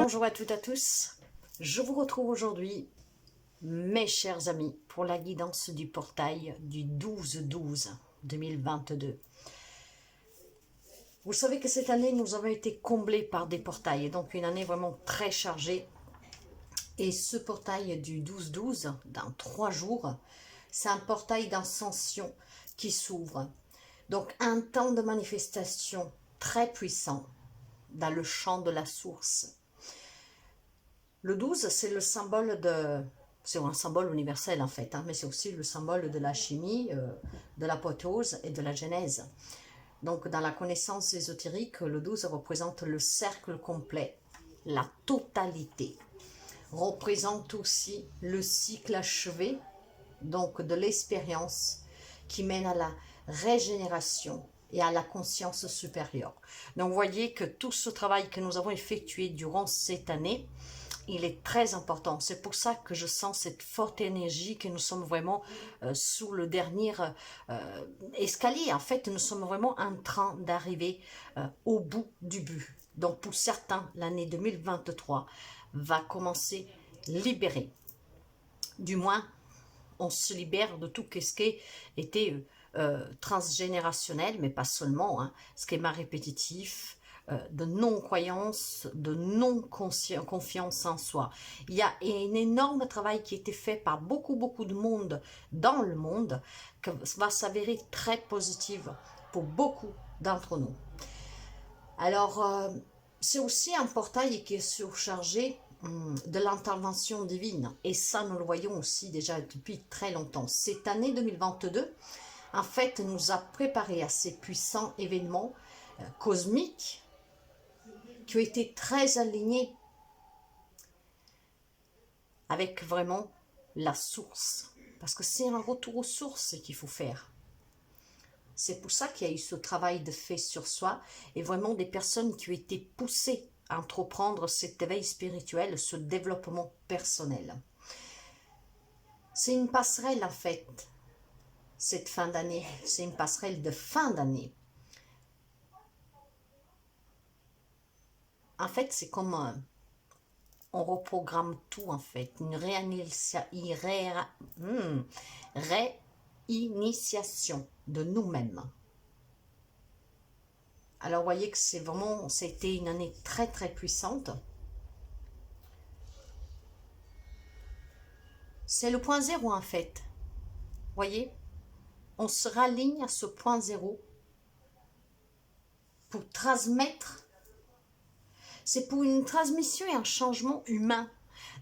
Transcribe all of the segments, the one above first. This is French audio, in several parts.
Bonjour à toutes et à tous, je vous retrouve aujourd'hui, mes chers amis, pour la guidance du portail du 12-12-2022. Vous savez que cette année, nous avons été comblés par des portails, et donc une année vraiment très chargée. Et ce portail du 12-12, dans 3 jours, c'est un portail d'ascension qui s'ouvre. Donc un temps de manifestation très puissant dans le champ de la source. Le 12, c'est le symbole de... C'est un symbole universel en fait, mais c'est aussi le symbole de la chimie, de l'apothéose et de la genèse. Donc dans la connaissance ésotérique, le 12 représente le cercle complet, la totalité. Représente aussi le cycle achevé, donc de l'expérience qui mène à la régénération et à la conscience supérieure. Donc vous voyez que tout ce travail que nous avons effectué durant cette année, il est très important. C'est pour ça que je sens cette forte énergie, que nous sommes vraiment sous le dernier escalier. En fait, nous sommes vraiment en train d'arriver au bout du but. Donc pour certains, l'année 2023 va commencer libérée. Du moins, on se libère de tout ce qui était transgénérationnel, mais pas seulement, schéma répétitif, de non-croyance, de non-confiance en soi. Il y a un énorme travail qui a été fait par beaucoup de monde dans le monde, qui va s'avérer très positif pour beaucoup d'entre nous. Alors, c'est aussi un portail qui est surchargé de l'intervention divine. Et ça, nous le voyons aussi déjà depuis très longtemps. Cette année 2022, en fait, nous a préparé à ces puissants événements cosmiques qui ont été très alignés avec vraiment la source. Parce que c'est un retour aux sources qu'il faut faire. C'est pour ça qu'il y a eu ce travail de fait sur soi et vraiment des personnes qui ont été poussées à entreprendre cet éveil spirituel, ce développement personnel. C'est une passerelle en fait, cette fin d'année. C'est une passerelle de fin d'année. En fait, c'est comme on reprogramme tout en fait, une réinitiation de nous-mêmes. Alors vous voyez que c'est vraiment, c'était une année très puissante. C'est le point zéro en fait. Vous voyez, on se raligne à ce point zéro pour transmettre. C'est pour une transmission et un changement humain,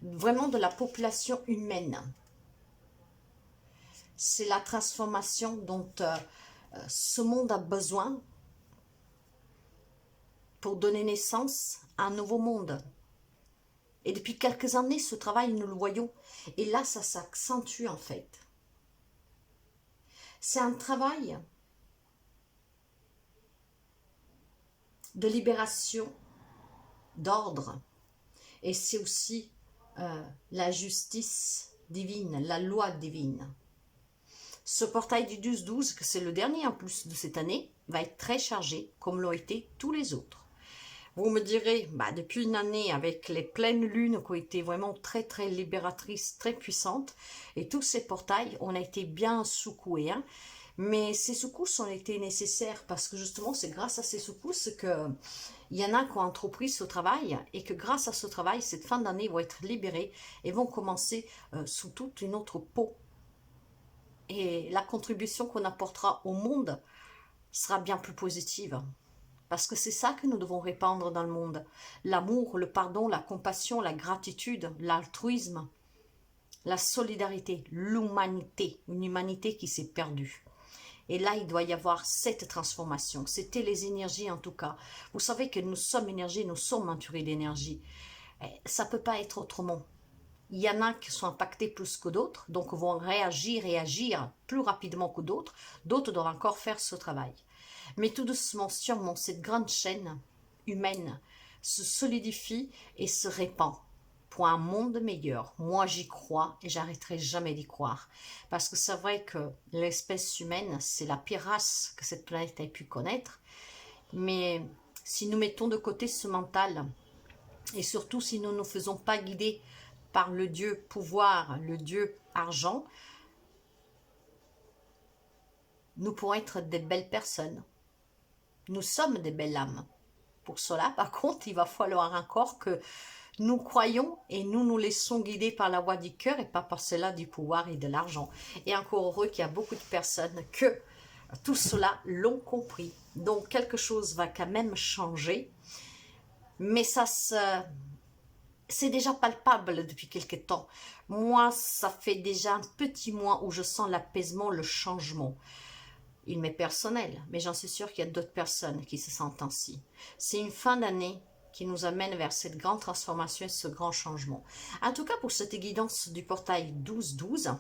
vraiment de la population humaine. C'est la transformation dont ce monde a besoin pour donner naissance à un nouveau monde. Et depuis quelques années, ce travail, nous le voyons. Et là, ça s'accentue en fait. C'est un travail de libération, d'ordre. Et c'est aussi la justice divine, la loi divine. Ce portail du 12-12, que c'est le dernier en plus de cette année, va être très chargé, comme l'ont été tous les autres. Vous me direz, depuis une année, avec les pleines lunes qui ont été vraiment très libératrices, très puissantes, et tous ces portails, on a été bien secoués. Mais ces secousses ont été nécessaires parce que justement, c'est grâce à ces secousses qu'il y en a qui ont entrepris ce travail et que grâce à ce travail, cette fin d'année vont être libérés et vont commencer sous toute une autre peau. Et la contribution qu'on apportera au monde sera bien plus positive. Parce que c'est ça que nous devons répandre dans le monde. L'amour, le pardon, la compassion, la gratitude, l'altruisme, la solidarité, l'humanité. Une humanité qui s'est perdue. Et là, il doit y avoir cette transformation. C'était les énergies en tout cas. Vous savez que nous sommes énergie, nous sommes entourés d'énergie. Ça ne peut pas être autrement. Il y en a qui sont impactés plus que d'autres, donc vont réagir et agir plus rapidement que d'autres. D'autres doivent encore faire ce travail. Mais tout doucement, sûrement, cette grande chaîne humaine se solidifie et se répand pour un monde meilleur. Moi, j'y crois et j'arrêterai jamais d'y croire. Parce que c'est vrai que l'espèce humaine, c'est la pire race que cette planète ait pu connaître. Mais si nous mettons de côté ce mental Et surtout, si nous ne nous faisons pas guider par le Dieu pouvoir, le Dieu argent, nous pourrons être des belles personnes. Nous sommes des belles âmes. Pour cela, par contre, il va falloir encore que nous croyons et nous nous laissons guider par la voix du cœur et pas par cela du pouvoir et de l'argent. Et encore heureux qu'il y a beaucoup de personnes que tout cela l'ont compris. Donc, quelque chose va quand même changer. Mais ça c'est déjà palpable depuis quelque temps. Moi, ça fait déjà un petit mois où je sens l'apaisement, le changement. Il m'est personnel, mais j'en suis sûre qu'il y a d'autres personnes qui se sentent ainsi. C'est une fin d'année qui nous amène vers cette grande transformation et ce grand changement. En tout cas, pour cette guidance du portail 12-12,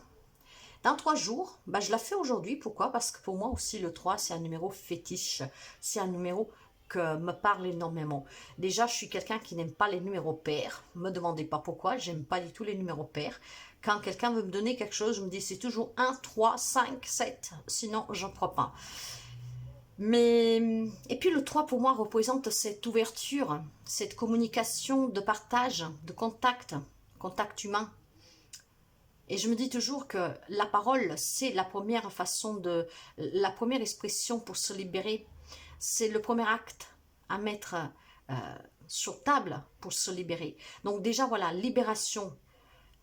dans 3 jours, je la fais aujourd'hui. Pourquoi? Parce que pour moi aussi, le 3, c'est un numéro fétiche. C'est un numéro que me parle énormément. Déjà, je suis quelqu'un qui n'aime pas les numéros pairs. Ne me demandez pas pourquoi, j'aime pas du tout les numéros pairs. Quand quelqu'un veut me donner quelque chose, je me dis c'est toujours 1, 3, 5, 7. Sinon, je ne crois pas. Mais, et puis le 3 pour moi représente cette ouverture, cette communication de partage, de contact humain. Et je me dis toujours que la parole, c'est la première façon la première expression pour se libérer. C'est le premier acte à mettre sur table pour se libérer. Donc déjà, voilà, libération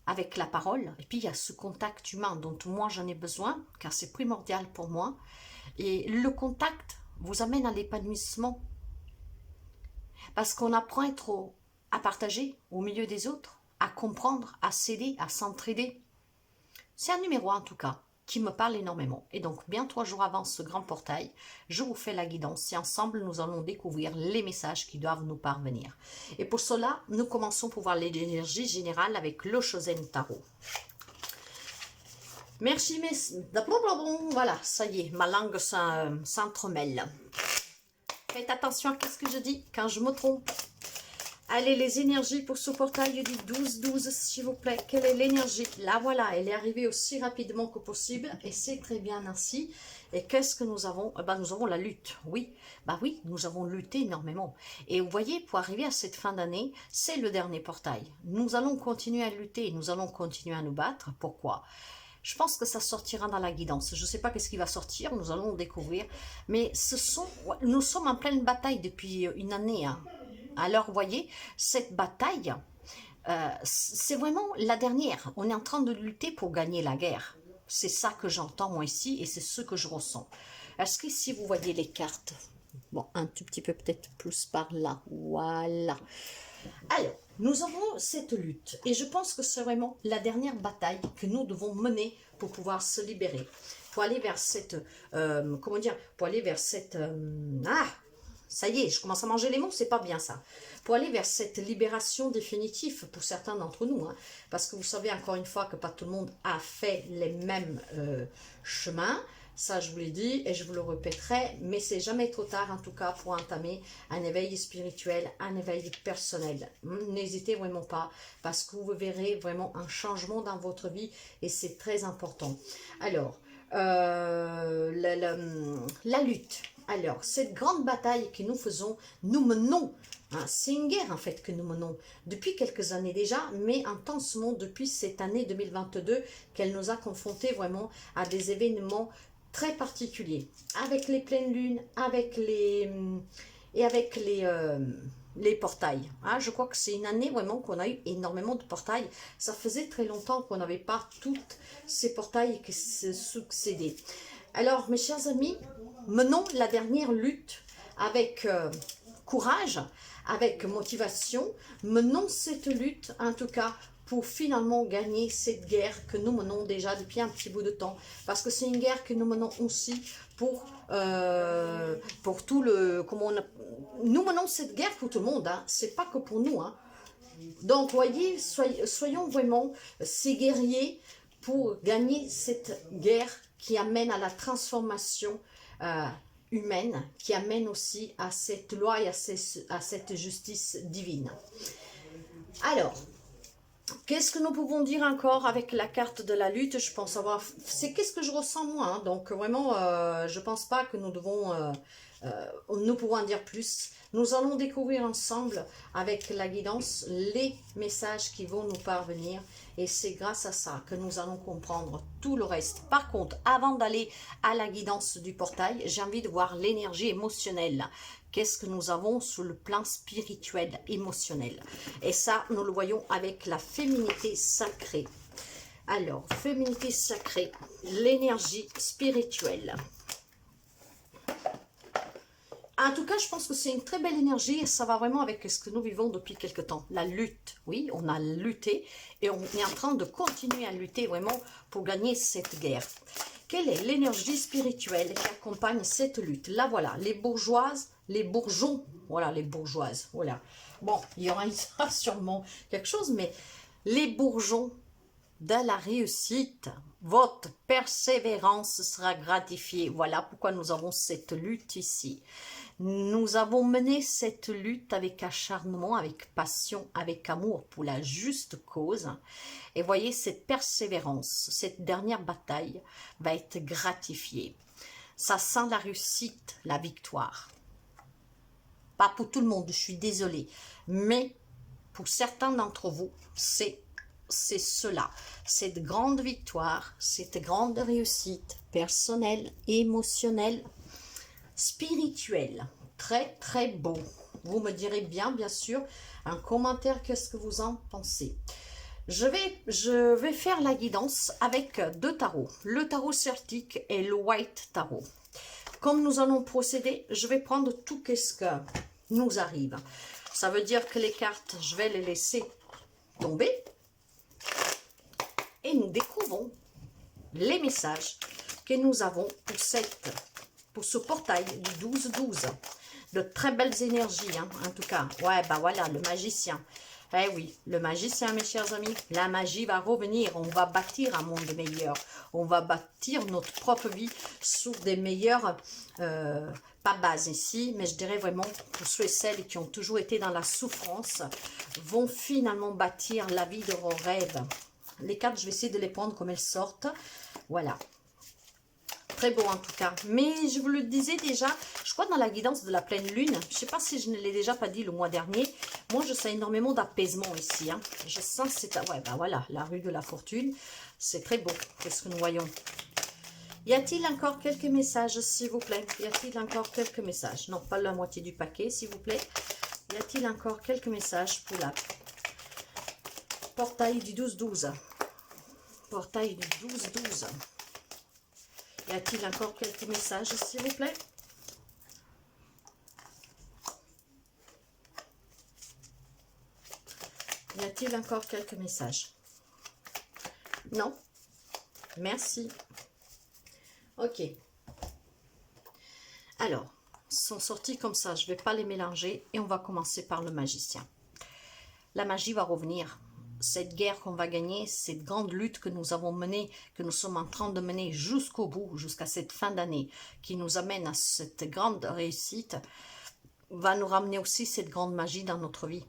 avec la parole. Et puis, il y a ce contact humain dont moi, j'en ai besoin, car c'est primordial pour moi. Et le contact vous amène à l'épanouissement. Parce qu'on apprend à partager au milieu des autres, à comprendre, à s'aider, à s'entraider. C'est un numéro en tout cas qui me parle énormément. Et donc, bien 3 jours avant ce grand portail, je vous fais la guidance et ensemble, nous allons découvrir les messages qui doivent nous parvenir. Et pour cela, nous commençons pour voir l'énergie générale avec le Shozen Tarot. Merci, mais voilà, ça y est, ma langue s'entremêle. Faites attention à ce que je dis quand je me trompe. Allez, les énergies pour ce portail du 12-12, s'il vous plaît. Quelle est l'énergie? Là, voilà, elle est arrivée aussi rapidement que possible. Et c'est très bien ainsi. Et qu'est-ce que nous avons? Nous avons la lutte. Oui, oui, nous avons lutté énormément. Et vous voyez, pour arriver à cette fin d'année, c'est le dernier portail. Nous allons continuer à lutter. Nous allons continuer à nous battre. Pourquoi? Je pense que ça sortira dans la guidance. Je ne sais pas qu'est-ce qui va sortir. Nous allons le découvrir. Mais nous sommes en pleine bataille depuis une année, hein. Alors, vous voyez, cette bataille, c'est vraiment la dernière. On est en train de lutter pour gagner la guerre. C'est ça que j'entends moi ici et c'est ce que je ressens. Est-ce que si vous voyez les cartes, bon, un tout petit peu peut-être plus par là, voilà. Alors, nous avons cette lutte et je pense que c'est vraiment la dernière bataille que nous devons mener pour pouvoir se libérer. Pour aller vers cette, ça y est, je commence à manger les mots, c'est pas bien ça. Pour aller vers cette libération définitive pour certains d'entre nous, hein, parce que vous savez encore une fois que pas tout le monde a fait les mêmes chemins. Ça, je vous l'ai dit et je vous le répéterai, mais c'est jamais trop tard en tout cas pour entamer un éveil spirituel, un éveil personnel. N'hésitez vraiment pas parce que vous verrez vraiment un changement dans votre vie et c'est très important. Alors, la lutte. Alors, cette grande bataille que nous menons, hein, c'est une guerre en fait que nous menons depuis quelques années déjà, mais intensement depuis cette année 2022 qu'elle nous a confrontés vraiment à des événements très particuliers, avec les pleines lunes, avec les portails. Hein, je crois que c'est une année vraiment qu'on a eu énormément de portails. Ça faisait très longtemps qu'on n'avait pas tous ces portails qui se succédaient. Alors, mes chers amis, menons la dernière lutte avec courage, avec motivation. Menons cette lutte, en tout cas, pour finalement gagner cette guerre que nous menons déjà depuis un petit bout de temps. Parce que c'est une guerre que nous menons aussi pour tout le... Nous menons cette guerre pour tout le monde, hein. C'est pas que pour nous. Hein. Donc, voyez, soyons vraiment ces guerriers pour gagner cette guerre qui amène à la transformation humaine, qui amène aussi à cette loi et à cette justice divine. Alors, Qu'est-ce que nous pouvons dire encore avec la carte de la lutte? Je pense avoir... C'est qu'est-ce que je ressens moi, hein. Donc vraiment, je pense pas que nous devons... nous pouvons en dire plus. Nous allons découvrir ensemble, avec la guidance, les messages qui vont nous parvenir. Et c'est grâce à ça que nous allons comprendre tout le reste. Par contre, avant d'aller à la guidance du portail, j'ai envie de voir l'énergie émotionnelle. Qu'est-ce que nous avons sur le plan spirituel, émotionnel. Et ça, nous le voyons avec la féminité sacrée. Alors, féminité sacrée, l'énergie spirituelle. En tout cas, je pense que c'est une très belle énergie et ça va vraiment avec ce que nous vivons depuis quelque temps. La lutte, oui, on a lutté et on est en train de continuer à lutter vraiment pour gagner cette guerre. Quelle est l'énergie spirituelle qui accompagne cette lutte? Là, voilà, les bourgeoises, les bourgeons, voilà, les bourgeoises, voilà. Bon, il y aura sûrement quelque chose, mais les bourgeons de la réussite, votre persévérance sera gratifiée. Voilà pourquoi nous avons cette lutte ici. Nous avons mené cette lutte avec acharnement, avec passion, avec amour pour la juste cause. Et voyez, cette persévérance, cette dernière bataille va être gratifiée. Ça sent la réussite, la victoire. Pas pour tout le monde, je suis désolée. Mais pour certains d'entre vous, c'est cela. Cette grande victoire, cette grande réussite personnelle, émotionnelle, spirituel, très très beau. Vous me direz bien sûr, un commentaire, qu'est-ce que vous en pensez. Je vais faire la guidance avec deux tarots, le tarot celtique et le white tarot. Comme nous allons procéder, je vais prendre tout ce que nous arrive. Ça veut dire que les cartes, je vais les laisser tomber et nous découvrons les messages que nous avons pour ce portail du 12-12. De très belles énergies, hein, en tout cas. Ouais, bah voilà, le magicien. Eh oui, le magicien, mes chers amis, la magie va revenir. On va bâtir un monde meilleur. On va bâtir notre propre vie sur des meilleures, pas bases ici, mais je dirais vraiment pour ceux et celles qui ont toujours été dans la souffrance, vont finalement bâtir la vie de leurs rêves. Les cartes, je vais essayer de les prendre comme elles sortent. Voilà. Très beau en tout cas. Mais je vous le disais déjà, je crois dans la guidance de la pleine lune, je ne sais pas si je ne l'ai déjà pas dit le mois dernier, moi je sens énormément d'apaisement ici. Hein. Je sens que c'est... Ouais, ben voilà, la rue de la fortune, c'est très beau. Qu'est-ce que nous voyons? Y a-t-il encore quelques messages, s'il vous plaît? Y a-t-il encore quelques messages? Non, pas la moitié du paquet, s'il vous plaît. Y a-t-il encore quelques messages pour la portail du 12-12? Portail du 12-12. Y a-t-il encore quelques messages, s'il vous plaît? Y a-t-il encore quelques messages? Non? Merci. Ok. Alors, ils sont sortis comme ça. Je ne vais pas les mélanger. Et on va commencer par le magicien. La magie va revenir. Cette guerre qu'on va gagner, cette grande lutte que nous avons menée, que nous sommes en train de mener jusqu'au bout, jusqu'à cette fin d'année, qui nous amène à cette grande réussite, va nous ramener aussi cette grande magie dans notre vie.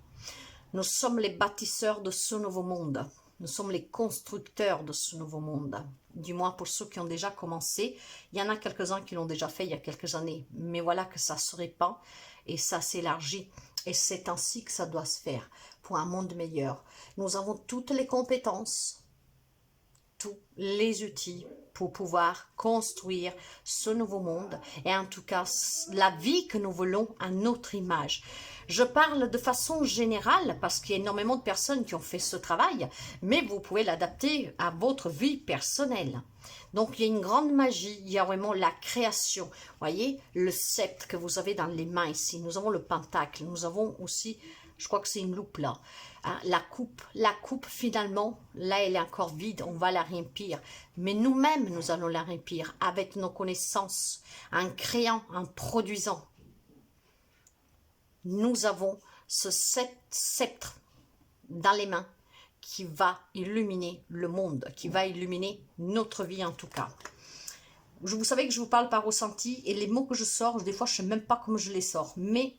Nous sommes les bâtisseurs de ce nouveau monde. Nous sommes les constructeurs de ce nouveau monde. Du moins pour ceux qui ont déjà commencé. Il y en a quelques-uns qui l'ont déjà fait il y a quelques années. Mais voilà que ça se répand et ça s'élargit. Et c'est ainsi que ça doit se faire pour un monde meilleur. Nous avons toutes les compétences, tous les outils pour pouvoir construire ce nouveau monde et en tout cas la vie que nous voulons à notre image. Je parle de façon générale parce qu'il y a énormément de personnes qui ont fait ce travail, mais vous pouvez l'adapter à votre vie personnelle. Donc, il y a une grande magie, il y a vraiment la création. Vous voyez, le sceptre que vous avez dans les mains ici. Nous avons le pentacle, nous avons aussi, je crois que c'est une loupe là. Hein, la coupe finalement, là elle est encore vide, on va la remplir. Mais nous-mêmes, nous allons la remplir avec nos connaissances, en créant, en produisant. Nous avons ce sceptre dans les mains qui va illuminer le monde, qui va illuminer notre vie en tout cas. Vous savez que je vous parle par ressenti et les mots que je sors, des fois je ne sais même pas comment je les sors. Mais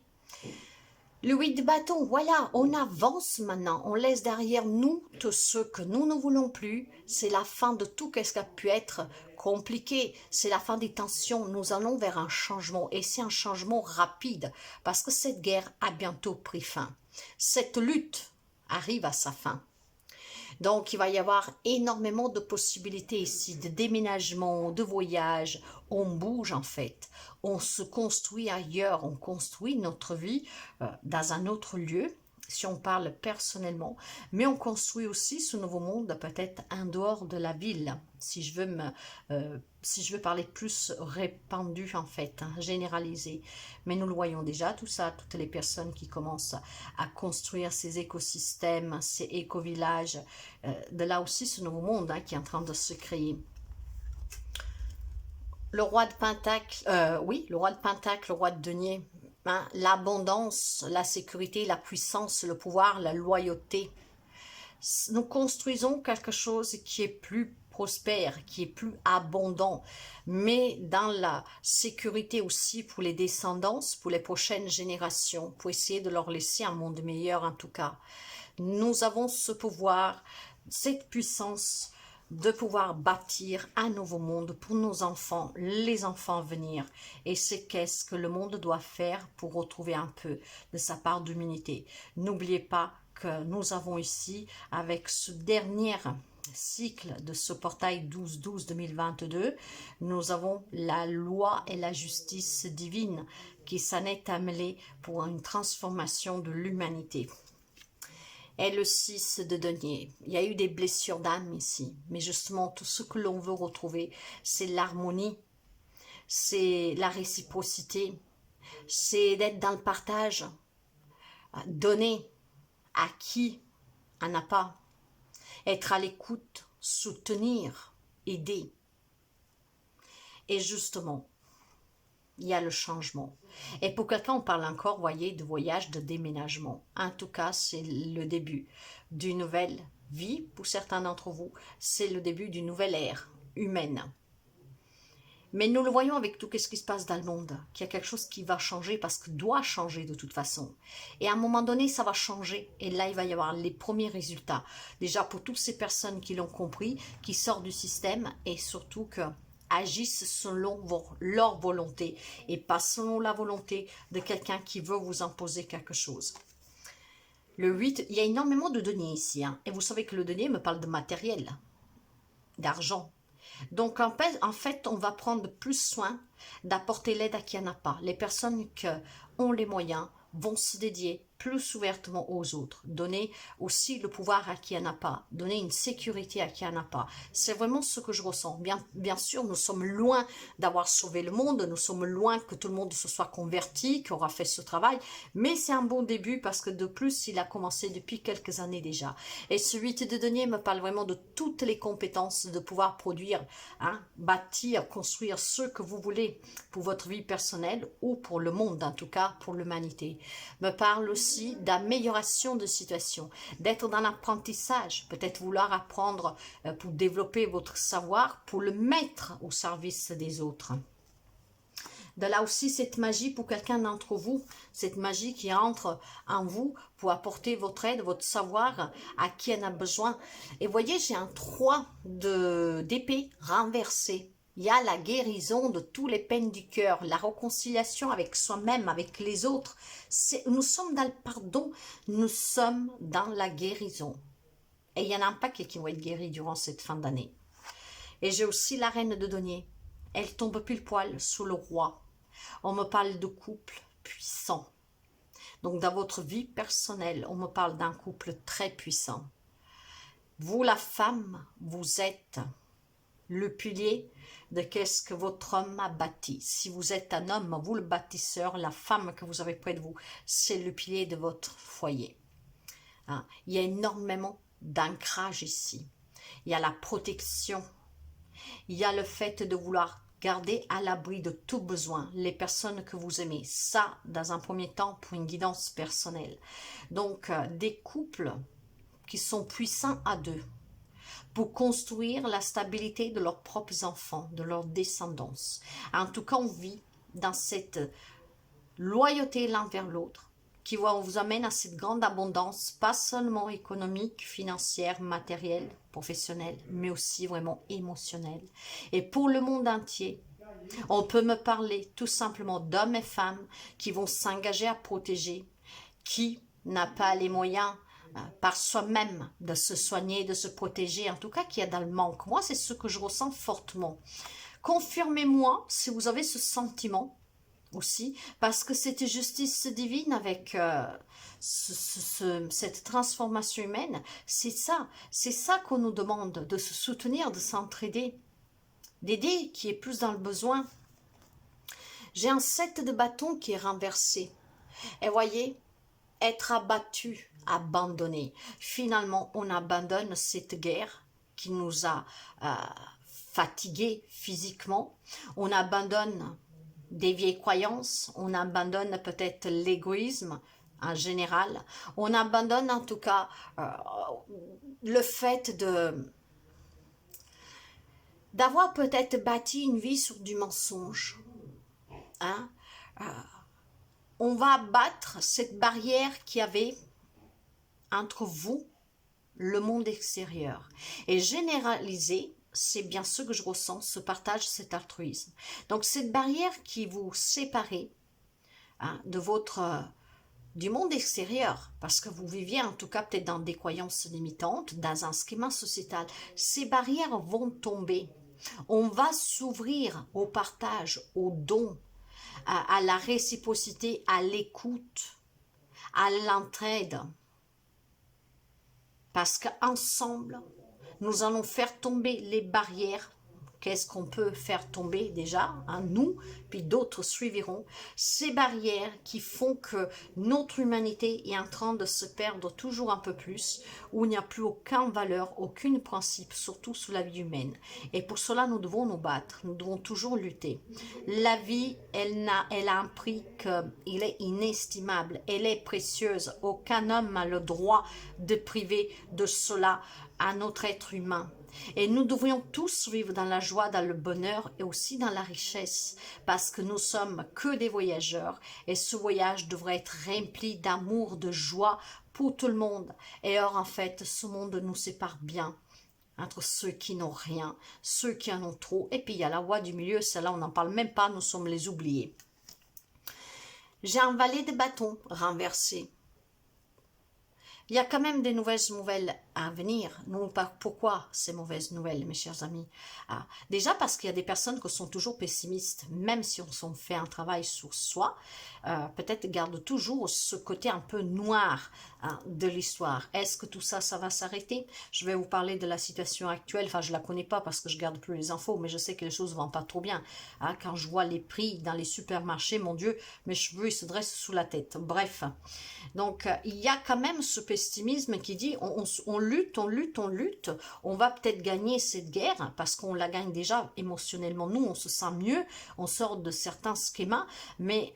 Le 8 de bâton, voilà, on avance maintenant, on laisse derrière nous tout ce que nous ne voulons plus. C'est la fin de tout ce qui a pu être compliqué, c'est la fin des tensions. Nous allons vers un changement et c'est un changement rapide parce que cette guerre a bientôt pris fin. Cette lutte arrive à sa fin. Donc, il va y avoir énormément de possibilités ici, de déménagement, de voyage. On bouge en fait. On se construit ailleurs, on construit notre vie dans un autre lieu, si on parle personnellement. Mais on construit aussi ce nouveau monde peut-être en dehors de la ville, si je veux si je veux parler plus répandu en fait, hein, généralisé. Mais nous le voyons déjà, tout ça, toutes les personnes qui commencent à construire ces écosystèmes, ces éco-villages, de là aussi ce nouveau monde hein, qui est en train de se créer. Le roi de Pentacle, oui, le roi de Pentacle, le roi de denier, hein, l'abondance, la sécurité, la puissance, le pouvoir, la loyauté. Nous construisons quelque chose qui est plus prospère, qui est plus abondant, mais dans la sécurité aussi pour les descendants, pour les prochaines générations, pour essayer de leur laisser un monde meilleur en tout cas. Nous avons ce pouvoir, cette puissance de pouvoir bâtir un nouveau monde pour nos enfants, les enfants à venir. Et c'est qu'est-ce que le monde doit faire pour retrouver un peu de sa part d'humanité. N'oubliez pas que nous avons ici, avec ce dernier cycle de ce portail 12-12-2022, nous avons la loi et la justice divine qui s'en est amenée pour une transformation de l'humanité. Et le 6 de denier, il y a eu des blessures d'âme ici, mais justement tout ce que l'on veut retrouver, c'est l'harmonie, c'est la réciprocité, c'est d'être dans le partage, donner à qui en a pas, être à l'écoute, soutenir, aider. Et justement, il y a le changement. Et pour quelqu'un, on parle encore, voyez, de voyage, de déménagement. En tout cas, c'est le début d'une nouvelle vie. Pour certains d'entre vous, c'est le début d'une nouvelle ère humaine. Mais nous le voyons avec tout ce qui se passe dans le monde, qu'il y a quelque chose qui va changer parce que doit changer de toute façon. Et à un moment donné, ça va changer. Et là, il va y avoir les premiers résultats. Déjà pour toutes ces personnes qui l'ont compris, qui sortent du système et surtout que agissent selon leur volonté et pas selon la volonté de quelqu'un qui veut vous imposer quelque chose. Le 8, il y a énormément de deniers ici. Hein, et vous savez que le denier me parle de matériel, d'argent. Donc en fait, on va prendre plus soin d'apporter l'aide à qui n'en a pas. Les personnes qui ont les moyens vont se dédier plus ouvertement aux autres, donner aussi le pouvoir à qui n'en a pas, donner une sécurité à qui n'en a pas. C'est vraiment ce que je ressens. Bien sûr, nous sommes loin d'avoir sauvé le monde, nous sommes loin que tout le monde se soit converti, qu'aura fait ce travail, mais c'est un bon début parce que de plus, il a commencé depuis quelques années déjà. Et ce 8 de denier me parle vraiment de toutes les compétences de pouvoir produire, hein, bâtir, construire ce que vous voulez pour votre vie personnelle ou pour le monde, en tout cas pour l'humanité. Me parle aussi d'amélioration de situation, d'être dans l'apprentissage, peut-être vouloir apprendre pour développer votre savoir, pour le mettre au service des autres. De là aussi cette magie pour quelqu'un d'entre vous, cette magie qui entre en vous pour apporter votre aide, votre savoir à qui en a besoin. Et voyez, j'ai un 3 d'épée renversé. Il y a la guérison de tous les peines du cœur, la réconciliation avec soi-même, avec les autres. Nous sommes dans le pardon, nous sommes dans la guérison. Et il y en a un paquet qui vont être guéris durant cette fin d'année. Et j'ai aussi la reine de denier. Elle tombe pile poil sous le roi. On me parle de couple puissant. Donc dans votre vie personnelle, on me parle d'un couple très puissant. Vous, la femme, vous êtes le pilier de qu'est-ce que votre homme a bâti. Si vous êtes un homme, vous le bâtisseur, la femme que vous avez près de vous, c'est le pilier de votre foyer. Hein? Il y a énormément d'ancrage ici. Il y a la protection. Il y a le fait de vouloir garder à l'abri de tout besoin les personnes que vous aimez. Ça, dans un premier temps, pour une guidance personnelle. Donc, des couples qui sont puissants à deux, pour construire la stabilité de leurs propres enfants, de leur descendance. En tout cas, on vit dans cette loyauté l'un vers l'autre, qui vous amène à cette grande abondance, pas seulement économique, financière, matérielle, professionnelle, mais aussi vraiment émotionnelle. Et pour le monde entier, on peut me parler tout simplement d'hommes et femmes qui vont s'engager à protéger, qui n'a pas les moyens par soi-même de se soigner, de se protéger, en tout cas qui est dans le manque. Moi, c'est ce que je ressens fortement. Confirmez-moi si vous avez ce sentiment aussi, parce que cette justice divine avec cette transformation humaine, c'est ça qu'on nous demande, de se soutenir, de s'entraider, d'aider qui est plus dans le besoin. J'ai un 7 de bâton qui est renversé, et voyez, être abattu, abandonné. Finalement, on abandonne cette guerre qui nous a fatigués physiquement, on abandonne des vieilles croyances, on abandonne peut-être l'égoïsme en général, on abandonne en tout cas le fait d'avoir peut-être bâti une vie sur du mensonge. Hein? On va abattre cette barrière qu'il y avait entre vous, le monde extérieur, et généraliser. C'est bien ce que je ressens, ce partage, cet altruisme. Donc cette barrière qui vous séparait de du monde extérieur, parce que vous viviez en tout cas peut-être dans des croyances limitantes, dans un schéma sociétal, ces barrières vont tomber. On va s'ouvrir au partage, au don, à la réciprocité, à l'écoute, à l'entraide. Parce qu'ensemble, nous allons faire tomber les barrières. Qu'est-ce qu'on peut faire tomber déjà, nous, puis d'autres suivront. Ces barrières qui font que notre humanité est en train de se perdre toujours un peu plus, où il n'y a plus aucune valeur, aucun principe, surtout sur la vie humaine. Et pour cela, nous devons nous battre, nous devons toujours lutter. La vie, elle a un prix qu'il est inestimable, elle est précieuse. Aucun homme n'a le droit de priver de cela à notre être humain. Et nous devrions tous vivre dans la joie, dans le bonheur et aussi dans la richesse, parce que nous sommes que des voyageurs et ce voyage devrait être rempli d'amour, de joie pour tout le monde. Et or, en fait, ce monde nous sépare bien entre ceux qui n'ont rien, ceux qui en ont trop, et puis il y a la voie du milieu, celle-là on n'en parle même pas, nous sommes les oubliés. J'ai un valet de bâton renversé. Il y a quand même des mauvaises nouvelles à venir. Pourquoi ces mauvaises nouvelles, mes chers amis? Déjà parce qu'il y a des personnes qui sont toujours pessimistes, même si on fait un travail sur soi, peut-être gardent toujours ce côté un peu noir de l'histoire. Est-ce que tout ça, ça va s'arrêter? Je vais vous parler de la situation actuelle. Enfin, je la connais pas parce que je garde plus les infos, mais je sais que les choses vont pas trop bien. Quand je vois les prix dans les supermarchés, mon Dieu, mes cheveux ils se dressent sous la tête. Bref, donc il y a quand même ce pessimisme qui dit on lutte, on va peut-être gagner cette guerre parce qu'on la gagne déjà émotionnellement. Nous, on se sent mieux, on sort de certains schémas, mais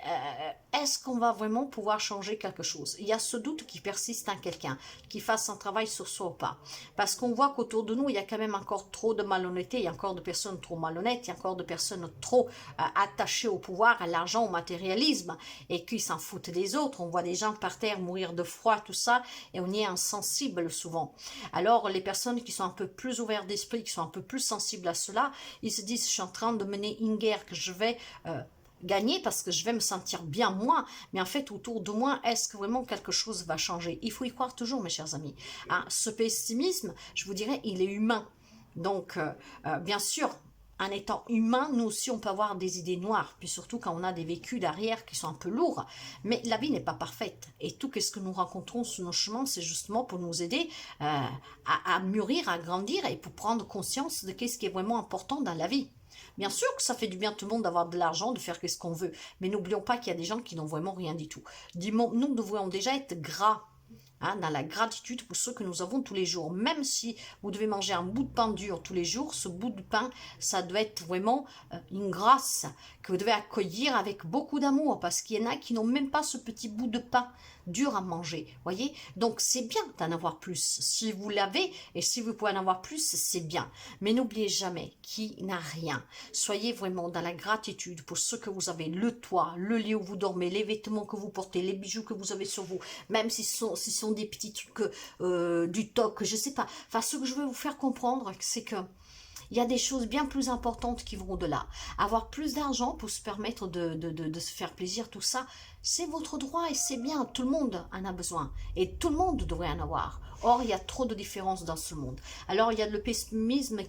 est-ce qu'on va vraiment pouvoir changer quelque chose? Il y a ce doute qui persiste en quelqu'un, qui fasse un travail sur soi ou pas. Parce qu'on voit qu'autour de nous, il y a quand même encore trop de malhonnêteté, il y a encore de personnes trop malhonnêtes, il y a encore de personnes trop attachées au pouvoir, à l'argent, au matérialisme, et qui s'en foutent des autres. On voit des gens par terre mourir de froid, tout ça, et on y est insensible souvent. Alors, les personnes qui sont un peu plus ouvertes d'esprit, qui sont un peu plus sensibles à cela, ils se disent, je suis en train de mener une guerre que je vais gagner parce que je vais me sentir bien moi, mais en fait autour de moi, est-ce que vraiment quelque chose va changer? Il faut y croire toujours, mes chers amis. Ce pessimisme, je vous dirais, il est humain. Donc, bien sûr, en étant humain, nous aussi, on peut avoir des idées noires, puis surtout quand on a des vécus derrière qui sont un peu lourds. Mais la vie n'est pas parfaite. Et tout ce que nous rencontrons sur nos chemins, c'est justement pour nous aider à mûrir, à grandir et pour prendre conscience de ce qui est vraiment important dans la vie. Bien sûr que ça fait du bien à tout le monde d'avoir de l'argent, de faire ce qu'on veut. Mais n'oublions pas qu'il y a des gens qui n'ont vraiment rien du tout. Nous devrions déjà être gras hein, dans la gratitude pour ce que nous avons tous les jours. Même si vous devez manger un bout de pain dur tous les jours, ce bout de pain, ça doit être vraiment une grâce que vous devez accueillir avec beaucoup d'amour, parce qu'il y en a qui n'ont même pas ce petit bout de pain dur à manger, voyez. Donc c'est bien d'en avoir plus, si vous l'avez, et si vous pouvez en avoir plus, c'est bien. Mais n'oubliez jamais qui n'a rien. Soyez vraiment dans la gratitude pour ce que vous avez, le toit, le lit où vous dormez, les vêtements que vous portez, les bijoux que vous avez sur vous, même s'ils sont des petits trucs, du toc, je sais pas. Enfin, ce que je veux vous faire comprendre, c'est que il y a des choses bien plus importantes qui vont au-delà. Avoir plus d'argent pour se permettre de se faire plaisir, tout ça, c'est votre droit et c'est bien. Tout le monde en a besoin et tout le monde devrait en avoir. Or, il y a trop de différences dans ce monde. Alors, il y a le pessimisme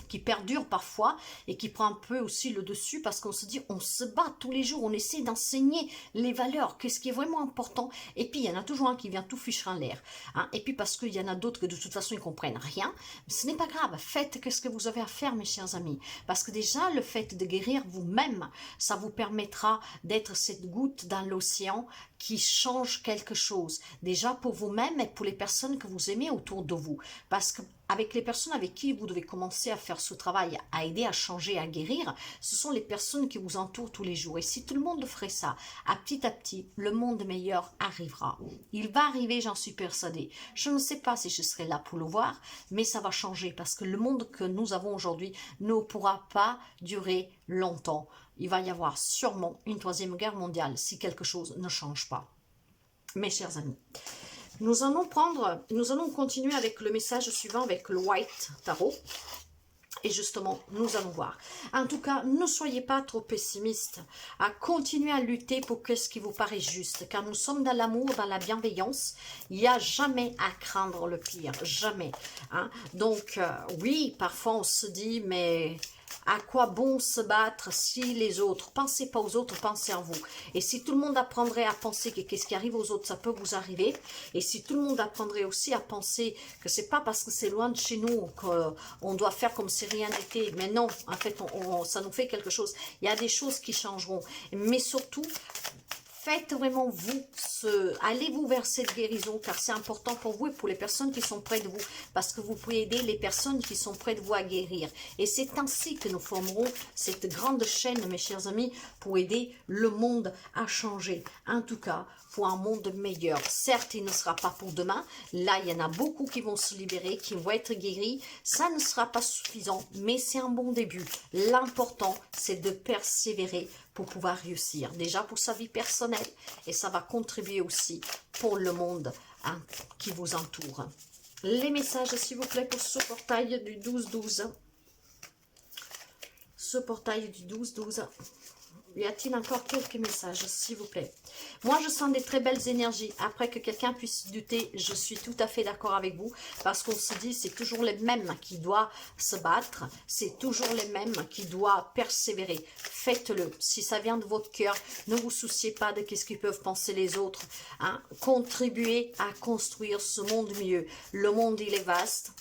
qui perdure parfois et qui prend un peu aussi le dessus, parce qu'on se dit, on se bat tous les jours, on essaie d'enseigner les valeurs, qu'est-ce qui est vraiment important, et puis il y en a toujours un qui vient tout ficher en l'air, hein, et puis parce qu'il y en a d'autres que de toute façon ils comprennent rien, ce n'est pas grave, faites ce que vous avez à faire, mes chers amis, parce que déjà le fait de guérir vous-même, ça vous permettra d'être cette goutte dans l'océan qui change quelque chose, déjà pour vous-même et pour les personnes que vous aimez autour de vous, parce que avec les personnes avec qui vous devez commencer à faire ce travail, à aider, à changer, à guérir, ce sont les personnes qui vous entourent tous les jours. Et si tout le monde ferait ça, à petit, le monde meilleur arrivera. Il va arriver, j'en suis persuadée. Je ne sais pas si je serai là pour le voir, mais ça va changer, parce que le monde que nous avons aujourd'hui ne pourra pas durer longtemps. Il va y avoir sûrement une troisième guerre mondiale si quelque chose ne change pas. Mes chers amis, nous allons continuer avec le message suivant, avec le White Tarot. Et justement, nous allons voir. En tout cas, ne soyez pas trop pessimistes. À continuer à lutter pour ce qui vous paraît juste. Car nous sommes dans l'amour, dans la bienveillance. Il n'y a jamais à craindre le pire. Jamais. Hein? Donc, oui, parfois on se dit, mais à quoi bon se battre si les autres, pensez pas aux autres, pensez à vous. Et si tout le monde apprendrait à penser que qu'est-ce qui arrive aux autres, ça peut vous arriver. Et si tout le monde apprendrait aussi à penser que c'est pas parce que c'est loin de chez nous qu'on doit faire comme si rien n'était. Mais non, en fait, ça nous fait quelque chose. Il y a des choses qui changeront. Mais surtout, faites vraiment vous, allez-vous vers cette guérison, car c'est important pour vous et pour les personnes qui sont près de vous, parce que vous pouvez aider les personnes qui sont près de vous à guérir. Et c'est ainsi que nous formerons cette grande chaîne, mes chers amis, pour aider le monde à changer. En tout cas, pour un monde meilleur. Certes, il ne sera pas pour demain. Là, il y en a beaucoup qui vont se libérer, qui vont être guéris. Ça ne sera pas suffisant, mais c'est un bon début. L'important, c'est de persévérer pour pouvoir réussir. Déjà pour sa vie personnelle, et ça va contribuer aussi pour le monde qui vous entoure. Les messages, s'il vous plaît, pour ce portail du 12-12. Ce portail du 12-12. Y a-t-il encore quelques messages, s'il vous plaît? Moi, je sens des très belles énergies. Après que quelqu'un puisse douter, je suis tout à fait d'accord avec vous. Parce qu'on se dit, c'est toujours les mêmes qui doivent se battre. C'est toujours les mêmes qui doivent persévérer. Faites-le. Si ça vient de votre cœur, ne vous souciez pas de ce qu'ils peuvent penser les autres. Hein? Contribuez à construire ce monde mieux. Le monde, il est vaste.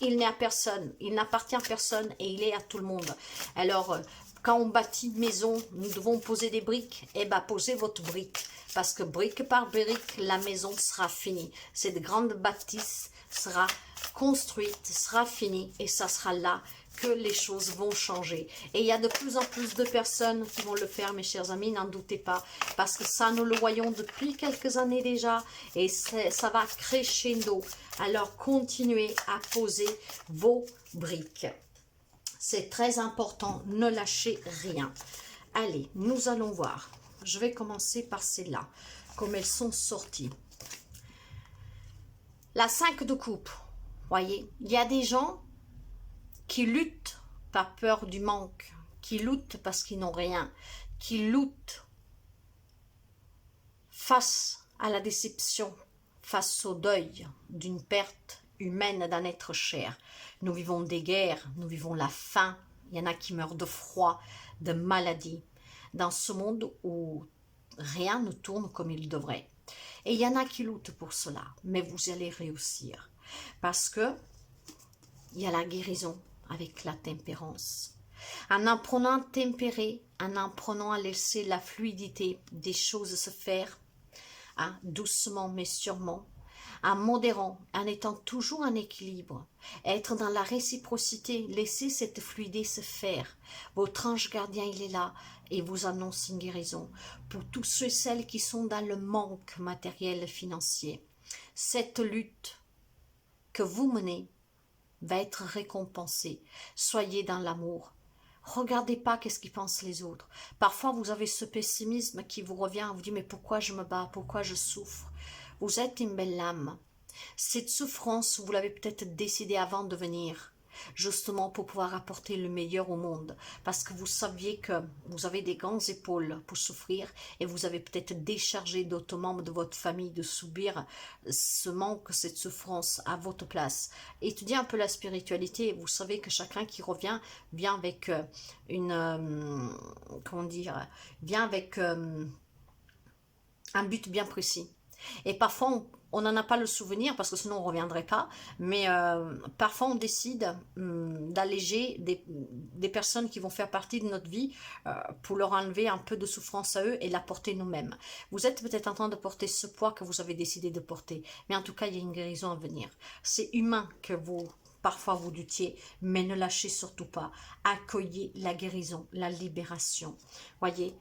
Il n'est à personne. Il n'appartient à personne et il est à tout le monde. Alors, quand on bâtit une maison, nous devons poser des briques. Eh bien, posez votre brique. Parce que brique par brique, la maison sera finie. Cette grande bâtisse sera construite, sera finie. Et ça sera là que les choses vont changer. Et il y a de plus en plus de personnes qui vont le faire, mes chers amis, n'en doutez pas. Parce que ça, nous le voyons depuis quelques années déjà. Et ça va crescendo. Alors, continuez à poser vos briques. C'est très important, ne lâchez rien. Allez, nous allons voir. Je vais commencer par celles-là, comme elles sont sorties. La 5 de coupe, voyez, il y a des gens qui luttent par peur du manque, qui luttent parce qu'ils n'ont rien, qui luttent face à la déception, face au deuil d'une perte humaine d'un être cher. Nous vivons des guerres, nous vivons la faim, il y en a qui meurent de froid, de maladie, dans ce monde où rien ne tourne comme il devrait. Et il y en a qui luttent pour cela, mais vous allez réussir, parce que il y a la guérison avec la tempérance. En apprenant à tempérer, en apprenant à laisser la fluidité des choses se faire, hein, doucement mais sûrement, en modérant, en étant toujours en équilibre, être dans la réciprocité, laisser cette fluidité se faire. Votre ange gardien, il est là et vous annonce une guérison. Pour tous ceux et celles qui sont dans le manque matériel et financier, cette lutte que vous menez va être récompensée. Soyez dans l'amour. Regardez pas qu'est-ce qu'ils pensent les autres. Parfois, vous avez ce pessimisme qui vous revient, vous dit mais pourquoi je me bats, pourquoi je souffre? Vous êtes une belle âme. Cette souffrance, vous l'avez peut-être décidé avant de venir, justement pour pouvoir apporter le meilleur au monde, parce que vous saviez que vous avez des grandes épaules pour souffrir et vous avez peut-être déchargé d'autres membres de votre famille de subir ce manque, cette souffrance à votre place. Étudiez un peu la spiritualité, vous savez que chacun qui revient vient avec comment dire, vient avec un but bien précis. Et parfois, on n'en a pas le souvenir parce que sinon on ne reviendrait pas, mais parfois on décide d'alléger des personnes qui vont faire partie de notre vie pour leur enlever un peu de souffrance à eux et la porter nous-mêmes. Vous êtes peut-être en train de porter ce poids que vous avez décidé de porter, mais en tout cas il y a une guérison à venir. C'est humain que vous... Parfois vous luttiez, mais ne lâchez surtout pas. Accueillez la guérison, la libération. Voyez,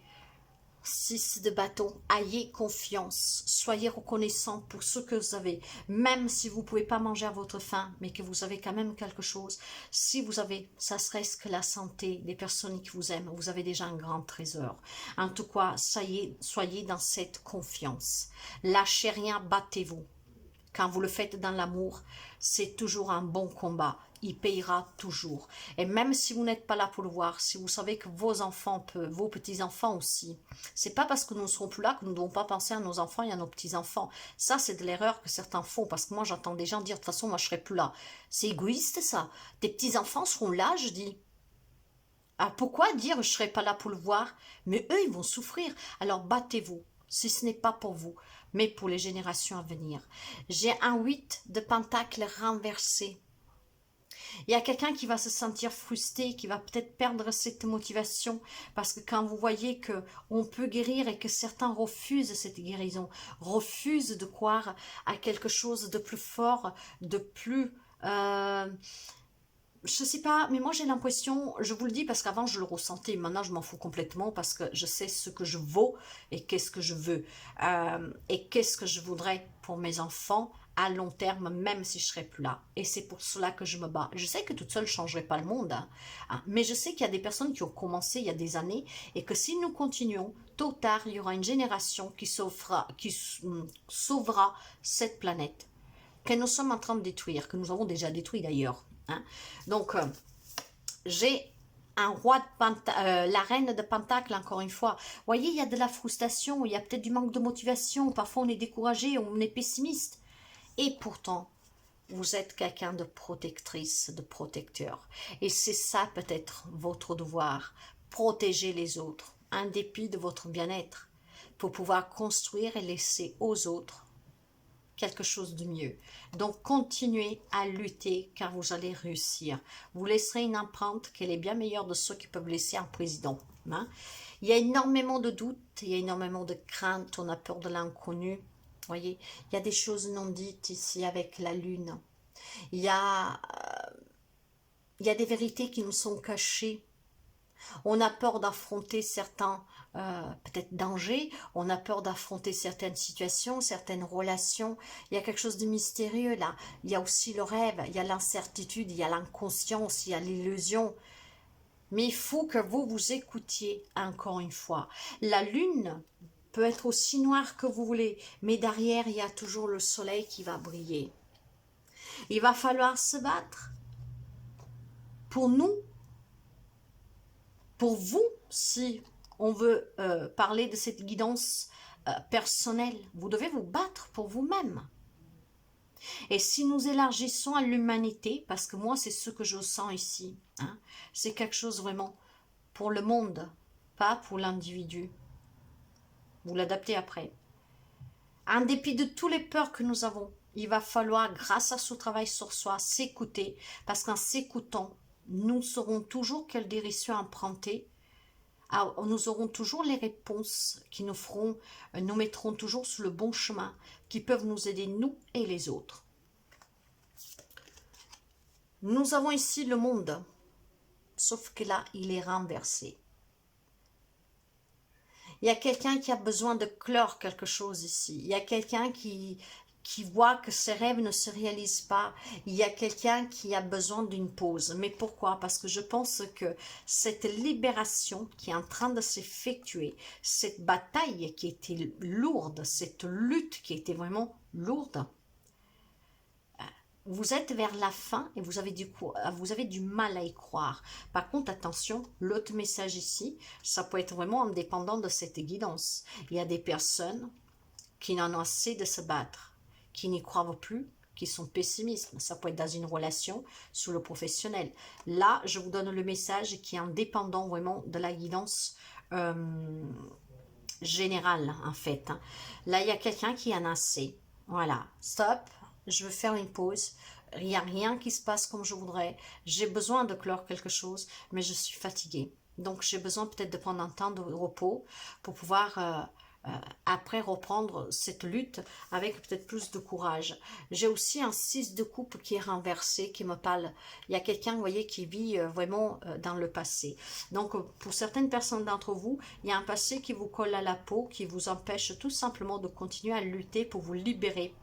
6 de bâton, ayez confiance, soyez reconnaissant pour ce que vous avez, même si vous ne pouvez pas manger à votre faim, mais que vous avez quand même quelque chose. Si vous avez, ça serait-ce que la santé des personnes qui vous aiment, vous avez déjà un grand trésor. En tout cas, soyez dans cette confiance. Lâchez rien, battez-vous. Quand vous le faites dans l'amour, c'est toujours un bon combat. Il payera toujours. Et même si vous n'êtes pas là pour le voir, si vous savez que vos enfants, vos petits-enfants aussi, c'est pas parce que nous ne serons plus là que nous ne devons pas penser à nos enfants et à nos petits-enfants. Ça, c'est de l'erreur que certains font, parce que moi, j'entends des gens dire, de toute façon, moi, je serai plus là. C'est égoïste, ça. Tes petits-enfants seront là, je dis. Alors, pourquoi dire, je serai pas là pour le voir? Mais eux, ils vont souffrir. Alors, battez-vous, si ce n'est pas pour vous, mais pour les générations à venir. J'ai un 8 de pentacle renversé. Il y a quelqu'un qui va se sentir frustré, qui va peut-être perdre cette motivation, parce que quand vous voyez que on peut guérir et que certains refusent cette guérison, refusent de croire à quelque chose de plus fort, de plus... je sais pas, mais moi j'ai l'impression, je vous le dis parce qu'avant je le ressentais, maintenant je m'en fous complètement parce que je sais ce que je vaux et qu'est-ce que je veux et qu'est-ce que je voudrais pour mes enfants à long terme, même si je serais plus là. Et c'est pour cela que je me bats. Je sais que toute seule je ne changerai pas le monde, mais je sais qu'il y a des personnes qui ont commencé il y a des années et que si nous continuons, tôt ou tard, il y aura une génération qui sauvera cette planète que nous sommes en train de détruire, que nous avons déjà détruit d'ailleurs. Hein. Donc, j'ai un roi de la reine de Pentacle, encore une fois. Vous voyez, il y a de la frustration, il y a peut-être du manque de motivation, parfois on est découragé, on est pessimiste. Et pourtant, vous êtes quelqu'un de protectrice, de protecteur. Et c'est ça peut-être votre devoir, protéger les autres, en dépit de votre bien-être, pour pouvoir construire et laisser aux autres quelque chose de mieux. Donc, continuez à lutter car vous allez réussir. Vous laisserez une empreinte qu'elle est bien meilleure de ceux qui peuvent laisser un président. Hein? Il y a énormément de doutes, il y a énormément de craintes, on a peur de l'inconnu. Voyez, il y a des choses non dites ici avec la lune. Il y a des vérités qui nous sont cachées. On a peur d'affronter certains peut-être dangers, on a peur d'affronter certaines situations, certaines relations. Il y a quelque chose de mystérieux là. Il y a aussi le rêve, il y a l'incertitude, il y a l'inconscience, il y a l'illusion. Mais il faut que vous vous écoutiez encore une fois. La lune peut être aussi noire que vous voulez, mais derrière, il y a toujours le soleil qui va briller. Il va falloir se battre pour nous, pour vous, si on veut parler de cette guidance personnelle. Vous devez vous battre pour vous-même. Et si nous élargissons à l'humanité, parce que moi, c'est ce que je sens ici, hein, c'est quelque chose vraiment pour le monde, pas pour l'individu. Vous l'adaptez après. En dépit de toutes les peurs que nous avons, il va falloir, grâce à ce travail sur soi, s'écouter, parce qu'en s'écoutant, nous saurons toujours quelle direction emprunter nous aurons toujours les réponses qui nous mettront toujours sur le bon chemin, qui peuvent nous aider, nous et les autres. Nous avons ici le monde, sauf que là, il est renversé. Il y a quelqu'un qui a besoin de clore quelque chose ici. Il y a quelqu'un qui voit que ses rêves ne se réalisent pas. Il y a quelqu'un qui a besoin d'une pause. Mais pourquoi? Parce que je pense que cette libération qui est en train de s'effectuer, cette bataille qui était lourde, cette lutte qui était vraiment lourde, vous êtes vers la fin et vous avez du mal à y croire. Par contre, attention, l'autre message ici, ça peut être vraiment indépendant de cette guidance. Il y a des personnes qui en ont assez de se battre, qui n'y croient plus, qui sont pessimistes. Ça peut être dans une relation, sur le professionnel. Là, je vous donne le message qui est indépendant vraiment de la guidance générale, en fait. Là, il y a quelqu'un qui en a assez. Voilà, stop. Je veux faire une pause, il n'y a rien qui se passe comme je voudrais, j'ai besoin de clore quelque chose, mais je suis fatiguée. Donc j'ai besoin peut-être de prendre un temps de repos pour pouvoir après reprendre cette lutte avec peut-être plus de courage. J'ai aussi un 6 de coupe qui est renversé, qui me parle. Il y a quelqu'un, vous voyez, qui vit vraiment dans le passé. Donc pour certaines personnes d'entre vous, il y a un passé qui vous colle à la peau, qui vous empêche tout simplement de continuer à lutter pour vous libérer.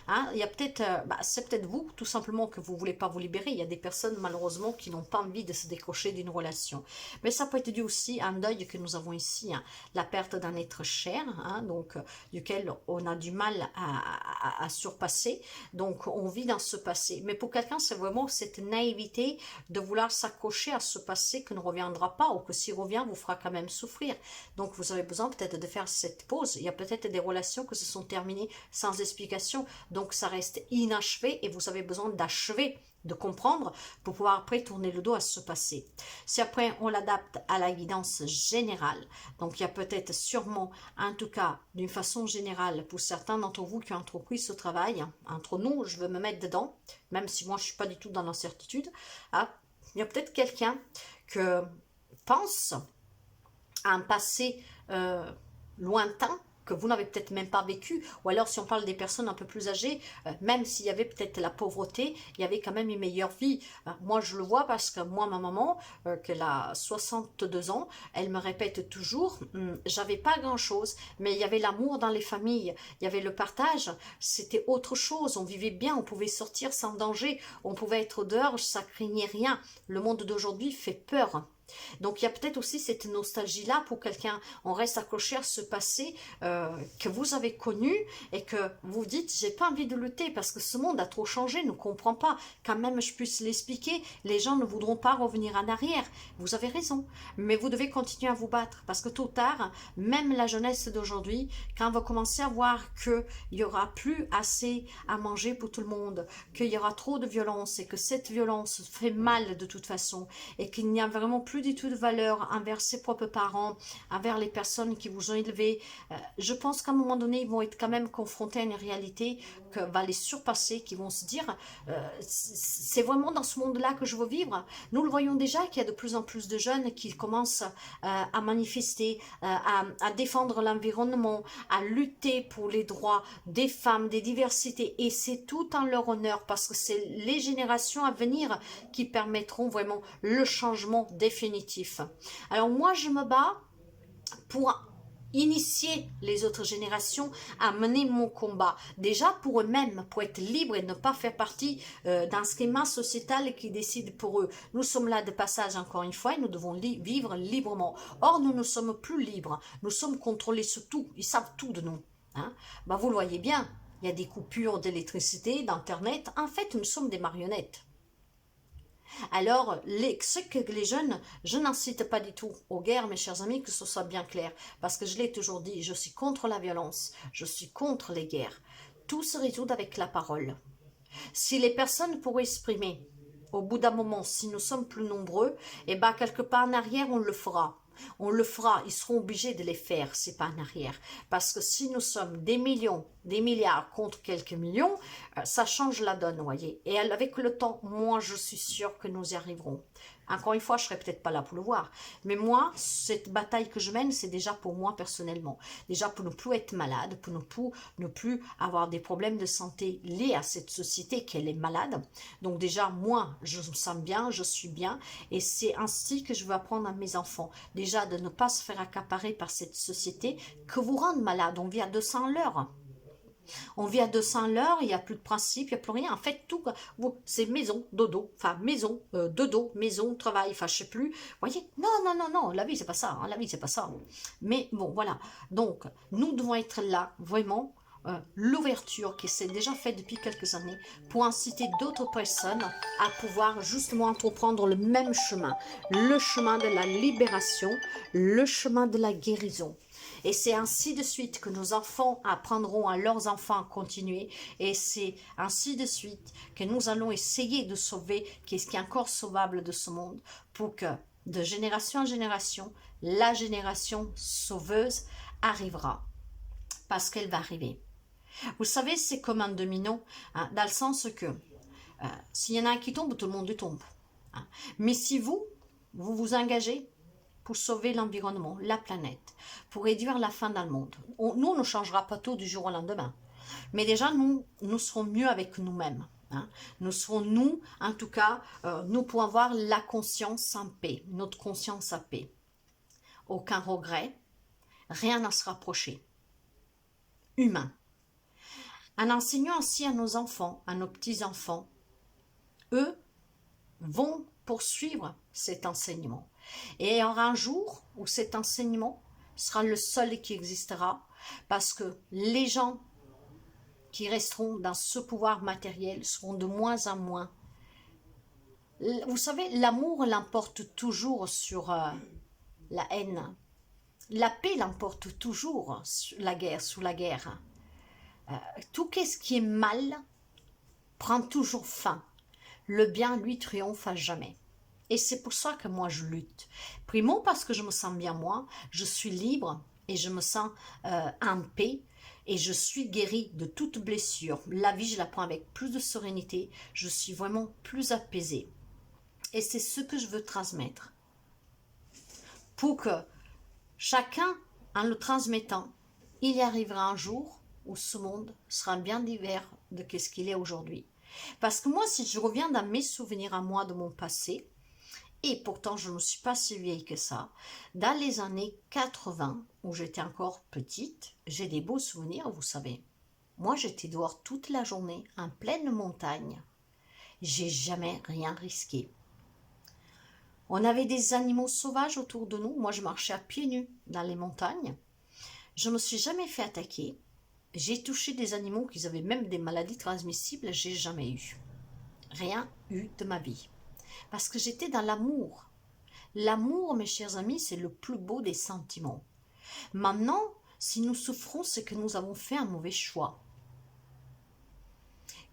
Hein, il y a peut-être, c'est peut-être vous, tout simplement, que vous ne voulez pas vous libérer. Il y a des personnes, malheureusement, qui n'ont pas envie de se décrocher d'une relation. Mais ça peut être dû aussi à un deuil que nous avons ici, hein, la perte d'un être cher, hein, donc duquel on a du mal à surpasser. Donc, on vit dans ce passé. Mais pour quelqu'un, c'est vraiment cette naïveté de vouloir s'accrocher à ce passé qui ne reviendra pas, ou que s'il revient, vous fera quand même souffrir. Donc, vous avez besoin peut-être de faire cette pause. Il y a peut-être des relations qui se sont terminées sans explication. Donc ça reste inachevé et vous avez besoin d'achever, de comprendre pour pouvoir après tourner le dos à ce passé. Si après on l'adapte à la guidance générale, donc il y a peut-être sûrement, en tout cas d'une façon générale, pour certains d'entre vous qui ont entrepris ce travail, hein, entre nous, je veux me mettre dedans, même si moi je ne suis pas du tout dans l'incertitude, hein, il y a peut-être quelqu'un qui pense à un passé lointain, que vous n'avez peut-être même pas vécu, ou alors si on parle des personnes un peu plus âgées, même s'il y avait peut-être la pauvreté, il y avait quand même une meilleure vie. Moi je le vois parce que moi, ma maman, qu'elle a 62 ans, elle me répète toujours, j'avais pas grand chose, mais il y avait l'amour dans les familles, il y avait le partage, c'était autre chose, on vivait bien, on pouvait sortir sans danger, on pouvait être dehors, ça craignait rien. Le monde d'aujourd'hui fait peur. Donc il y a peut-être aussi cette nostalgie-là pour quelqu'un. On reste accroché à ce passé que vous avez connu et que vous dites, j'ai pas envie de lutter parce que ce monde a trop changé, ne comprend pas. Quand même je puisse l'expliquer, les gens ne voudront pas revenir en arrière. Vous avez raison, mais vous devez continuer à vous battre parce que tôt ou tard, même la jeunesse d'aujourd'hui, quand on va commencer à voir qu'il y aura plus assez à manger pour tout le monde, qu'il y aura trop de violence et que cette violence fait mal de toute façon et qu'il n'y a vraiment plus du tout de valeur envers ses propres parents, envers les personnes qui vous ont élevé. Je pense qu'à un moment donné, ils vont être quand même confrontés à une réalité que va les surpasser, qui vont se dire c'est vraiment dans ce monde-là que je veux vivre. Nous le voyons déjà qu'il y a de plus en plus de jeunes qui commencent à manifester, à défendre l'environnement, à lutter pour les droits des femmes, des diversités, et c'est tout en leur honneur parce que c'est les générations à venir qui permettront vraiment le changement définitif. Alors moi je me bats pour initier les autres générations à mener mon combat, déjà pour eux-mêmes, pour être libres et ne pas faire partie d'un schéma sociétal qui décide pour eux. Nous sommes là de passage encore une fois et nous devons vivre librement. Or nous ne sommes plus libres, nous sommes contrôlés sur tout, ils savent tout de nous, hein. Vous le voyez bien, il y a des coupures d'électricité, d'internet, en fait nous sommes des marionnettes. Alors, ce que les jeunes, je n'incite pas du tout aux guerres, mes chers amis, que ce soit bien clair, parce que je l'ai toujours dit, je suis contre la violence, je suis contre les guerres. Tout se résout avec la parole. Si les personnes pourraient exprimer, au bout d'un moment, si nous sommes plus nombreux, eh bien, quelque part en arrière, on le fera. On le fera, ils seront obligés de les faire, c'est pas en arrière. Parce que si nous sommes des millions, des milliards contre quelques millions, ça change la donne, voyez. Et avec le temps, moi je suis sûre que nous y arriverons. Encore une fois, je ne serai peut-être pas là pour le voir. Mais moi, cette bataille que je mène, c'est déjà pour moi personnellement. Déjà pour ne plus être malade, pour ne plus avoir des problèmes de santé liés à cette société qu'elle est malade. Donc déjà, moi, je me sens bien, je suis bien. Et c'est ainsi que je veux apprendre à mes enfants. Déjà, de ne pas se faire accaparer par cette société que vous rend malade. On vit à 200 l'heure. On vit à 200 l'heure, il n'y a plus de principe, il n'y a plus rien. En fait, tout, c'est maison, dodo, enfin maison, dodo, maison, travail, enfin je sais plus. Vous voyez, non, non, non, non, la vie c'est pas ça, hein, la vie c'est pas ça. Mais bon, voilà. Donc, nous devons être là, vraiment, l'ouverture qui s'est déjà faite depuis quelques années pour inciter d'autres personnes à pouvoir justement entreprendre le même chemin, le chemin de la libération, le chemin de la guérison. Et c'est ainsi de suite que nos enfants apprendront à leurs enfants à continuer. Et c'est ainsi de suite que nous allons essayer de sauver ce qui est encore sauvable de ce monde pour que de génération en génération, la génération sauveuse arrivera. Parce qu'elle va arriver. Vous savez, c'est comme un domino, hein, dans le sens que s'il y en a un qui tombe, tout le monde tombe. Hein. Mais si vous vous engagez pour sauver l'environnement, la planète, pour réduire la faim dans le monde. Nous, on ne changera pas tout du jour au lendemain. Mais déjà, nous serons mieux avec nous-mêmes. Hein. Nous serons, nous, en tout cas, nous pourrons avoir la conscience en paix, notre conscience en paix. Aucun regret, rien à se rapprocher. Humain. En enseignant ainsi à nos enfants, à nos petits-enfants, eux vont poursuivre cet enseignement. Et il y aura un jour où cet enseignement sera le seul qui existera parce que les gens qui resteront dans ce pouvoir matériel seront de moins en moins. Vous savez, l'amour l'emporte toujours sur la haine. La paix l'emporte toujours sur la guerre, sous la guerre. Tout ce qui est mal prend toujours fin. Le bien, lui, triomphe à jamais. Et c'est pour ça que moi, je lutte. Primo, parce que je me sens bien moi, je suis libre et je me sens en paix et je suis guérie de toute blessure. La vie, je la prends avec plus de sérénité. Je suis vraiment plus apaisée. Et c'est ce que je veux transmettre. Pour que chacun, en le transmettant, il y arrivera un jour où ce monde sera bien divers de ce qu'il est aujourd'hui. Parce que moi, si je reviens dans mes souvenirs à moi de mon passé, et pourtant je ne suis pas si vieille que ça, dans les années 80, où j'étais encore petite, j'ai des beaux souvenirs, vous savez. Moi, j'étais dehors toute la journée, en pleine montagne. J'ai jamais rien risqué. On avait des animaux sauvages autour de nous. Moi, je marchais à pieds nus dans les montagnes. Je ne me suis jamais fait attaquer. J'ai touché des animaux qui avaient même des maladies transmissibles, j'ai jamais eu. Rien eu de ma vie. Parce que j'étais dans l'amour. L'amour, mes chers amis, c'est le plus beau des sentiments. Maintenant, si nous souffrons, c'est que nous avons fait un mauvais choix.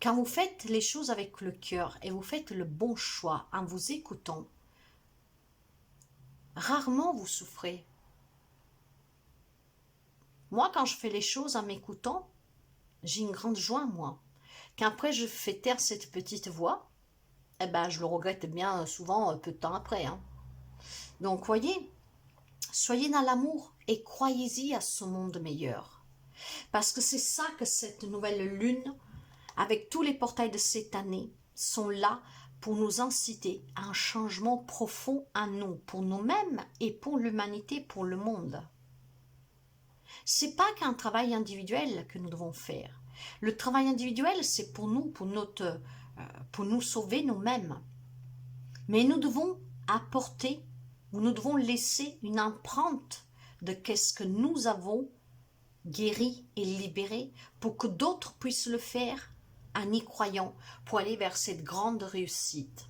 Quand vous faites les choses avec le cœur et vous faites le bon choix en vous écoutant, rarement vous souffrez. Moi, quand je fais les choses en m'écoutant, j'ai une grande joie, moi. Qu'après, je fais taire cette petite voix, eh ben, je le regrette bien souvent peu de temps après. Hein. Donc, voyez, soyez dans l'amour et croyez-y à ce monde meilleur. Parce que c'est ça que cette nouvelle lune, avec tous les portails de cette année, sont là pour nous inciter à un changement profond en nous, pour nous-mêmes et pour l'humanité, pour le monde. C'est pas qu'un travail individuel que nous devons faire. Le travail individuel, c'est pour nous, pour nous sauver nous-mêmes. Mais nous devons apporter, ou nous devons laisser une empreinte de qu'est-ce que nous avons guéri et libéré pour que d'autres puissent le faire en y croyant, pour aller vers cette grande réussite.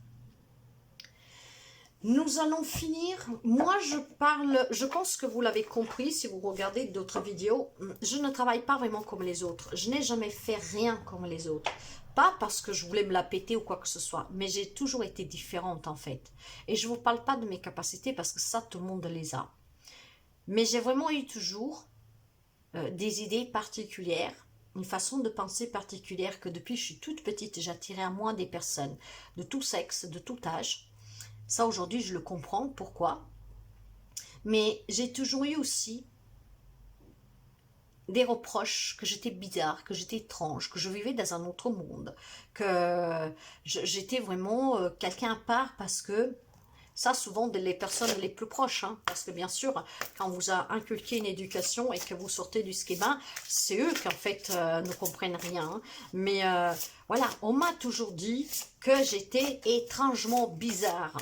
Nous allons finir. Moi, je pense que vous l'avez compris si vous regardez d'autres vidéos. Je ne travaille pas vraiment comme les autres. Je n'ai jamais fait rien comme les autres. Pas parce que je voulais me la péter ou quoi que ce soit, mais j'ai toujours été différente en fait. Et je ne vous parle pas de mes capacités parce que ça, tout le monde les a. Mais j'ai vraiment eu toujours des idées particulières, une façon de penser particulière que depuis que je suis toute petite, j'attirais à moi des personnes de tout sexe, de tout âge. Ça, aujourd'hui, je le comprends. Pourquoi? Mais j'ai toujours eu aussi des reproches que j'étais bizarre, que j'étais étrange, que je vivais dans un autre monde, que j'étais vraiment quelqu'un à part parce que ça, souvent, les personnes les plus proches, hein, parce que bien sûr, quand on vous a inculqué une éducation et que vous sortez du schéma, c'est eux qui, en fait, ne comprennent rien. Hein. Mais voilà, on m'a toujours dit que j'étais étrangement bizarre,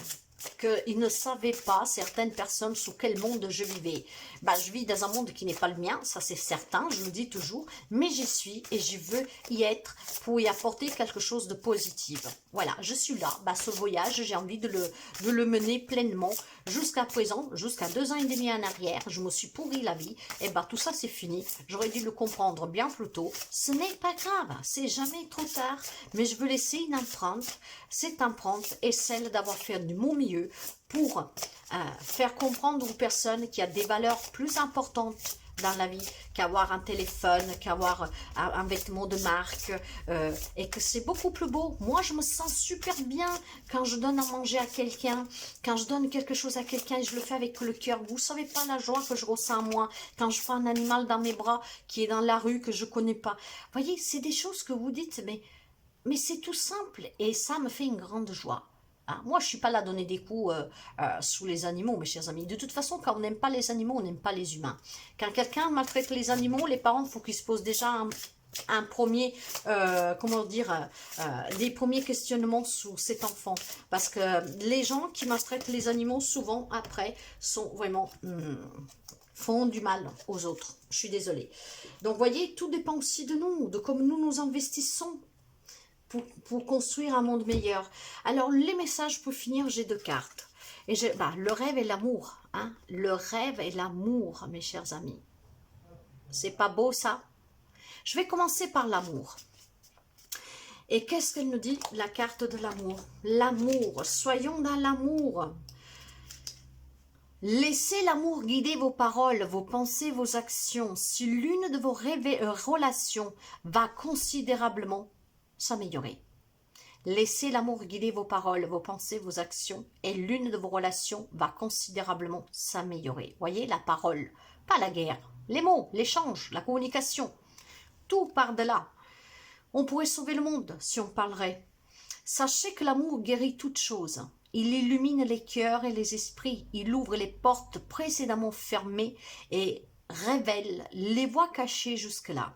qu'ils ne savaient pas, certaines personnes, sous quel monde je vivais. Bah, je vis dans un monde qui n'est pas le mien, ça c'est certain, je le dis toujours, mais j'y suis et je veux y être pour y apporter quelque chose de positif. Voilà, je suis là, bah, ce voyage, j'ai envie de le mener pleinement. Jusqu'à présent, jusqu'à 2 ans et demi en arrière, je me suis pourri la vie, et bah tout ça c'est fini, j'aurais dû le comprendre bien plus tôt. Ce n'est pas grave, c'est jamais trop tard, mais je veux laisser une empreinte. Cette empreinte est celle d'avoir fait de mon mieux pour faire comprendre aux personnes qu'il y a des valeurs plus importantes dans la vie qu'avoir un téléphone, qu'avoir un vêtement de marque, et que c'est beaucoup plus beau. Moi, je me sens super bien quand je donne à manger à quelqu'un, quand je donne quelque chose à quelqu'un et je le fais avec le cœur. Vous savez pas la joie que je ressens en moi quand je prends un animal dans mes bras qui est dans la rue, que je connais pas. Vous voyez, c'est des choses que vous dites, mais c'est tout simple et ça me fait une grande joie. Hein, moi, je ne suis pas là à donner des coups sous les animaux, mes chers amis. De toute façon, quand on n'aime pas les animaux, on n'aime pas les humains. Quand quelqu'un maltraite les animaux, les parents, il faut qu'ils se posent déjà un premier, comment dire, des premiers questionnements sur cet enfant. Parce que les gens qui maltraitent les animaux, souvent, après, sont vraiment... font du mal aux autres. Je suis désolée. Donc, vous voyez, tout dépend aussi de nous, de comment nous nous investissons pour construire un monde meilleur. Alors, les messages, pour finir, j'ai 2 cartes. Et le rêve et l'amour. Hein? Le rêve et l'amour, mes chers amis. C'est pas beau, ça? Je vais commencer par l'amour. Et qu'est-ce qu'elle nous dit, la carte de l'amour? L'amour. Soyons dans l'amour. Laissez l'amour guider vos paroles, vos pensées, vos actions. Si l'une de vos relations va considérablement s'améliorer. Laissez l'amour guider vos paroles, vos pensées, vos actions, et l'une de vos relations va considérablement s'améliorer. Voyez, la parole, pas la guerre, les mots, l'échange, la communication, tout part de là. On pourrait sauver le monde si on parlerait. Sachez que l'amour guérit toutes choses. Il illumine les cœurs et les esprits. Il ouvre les portes précédemment fermées et révèle les voies cachées jusque-là.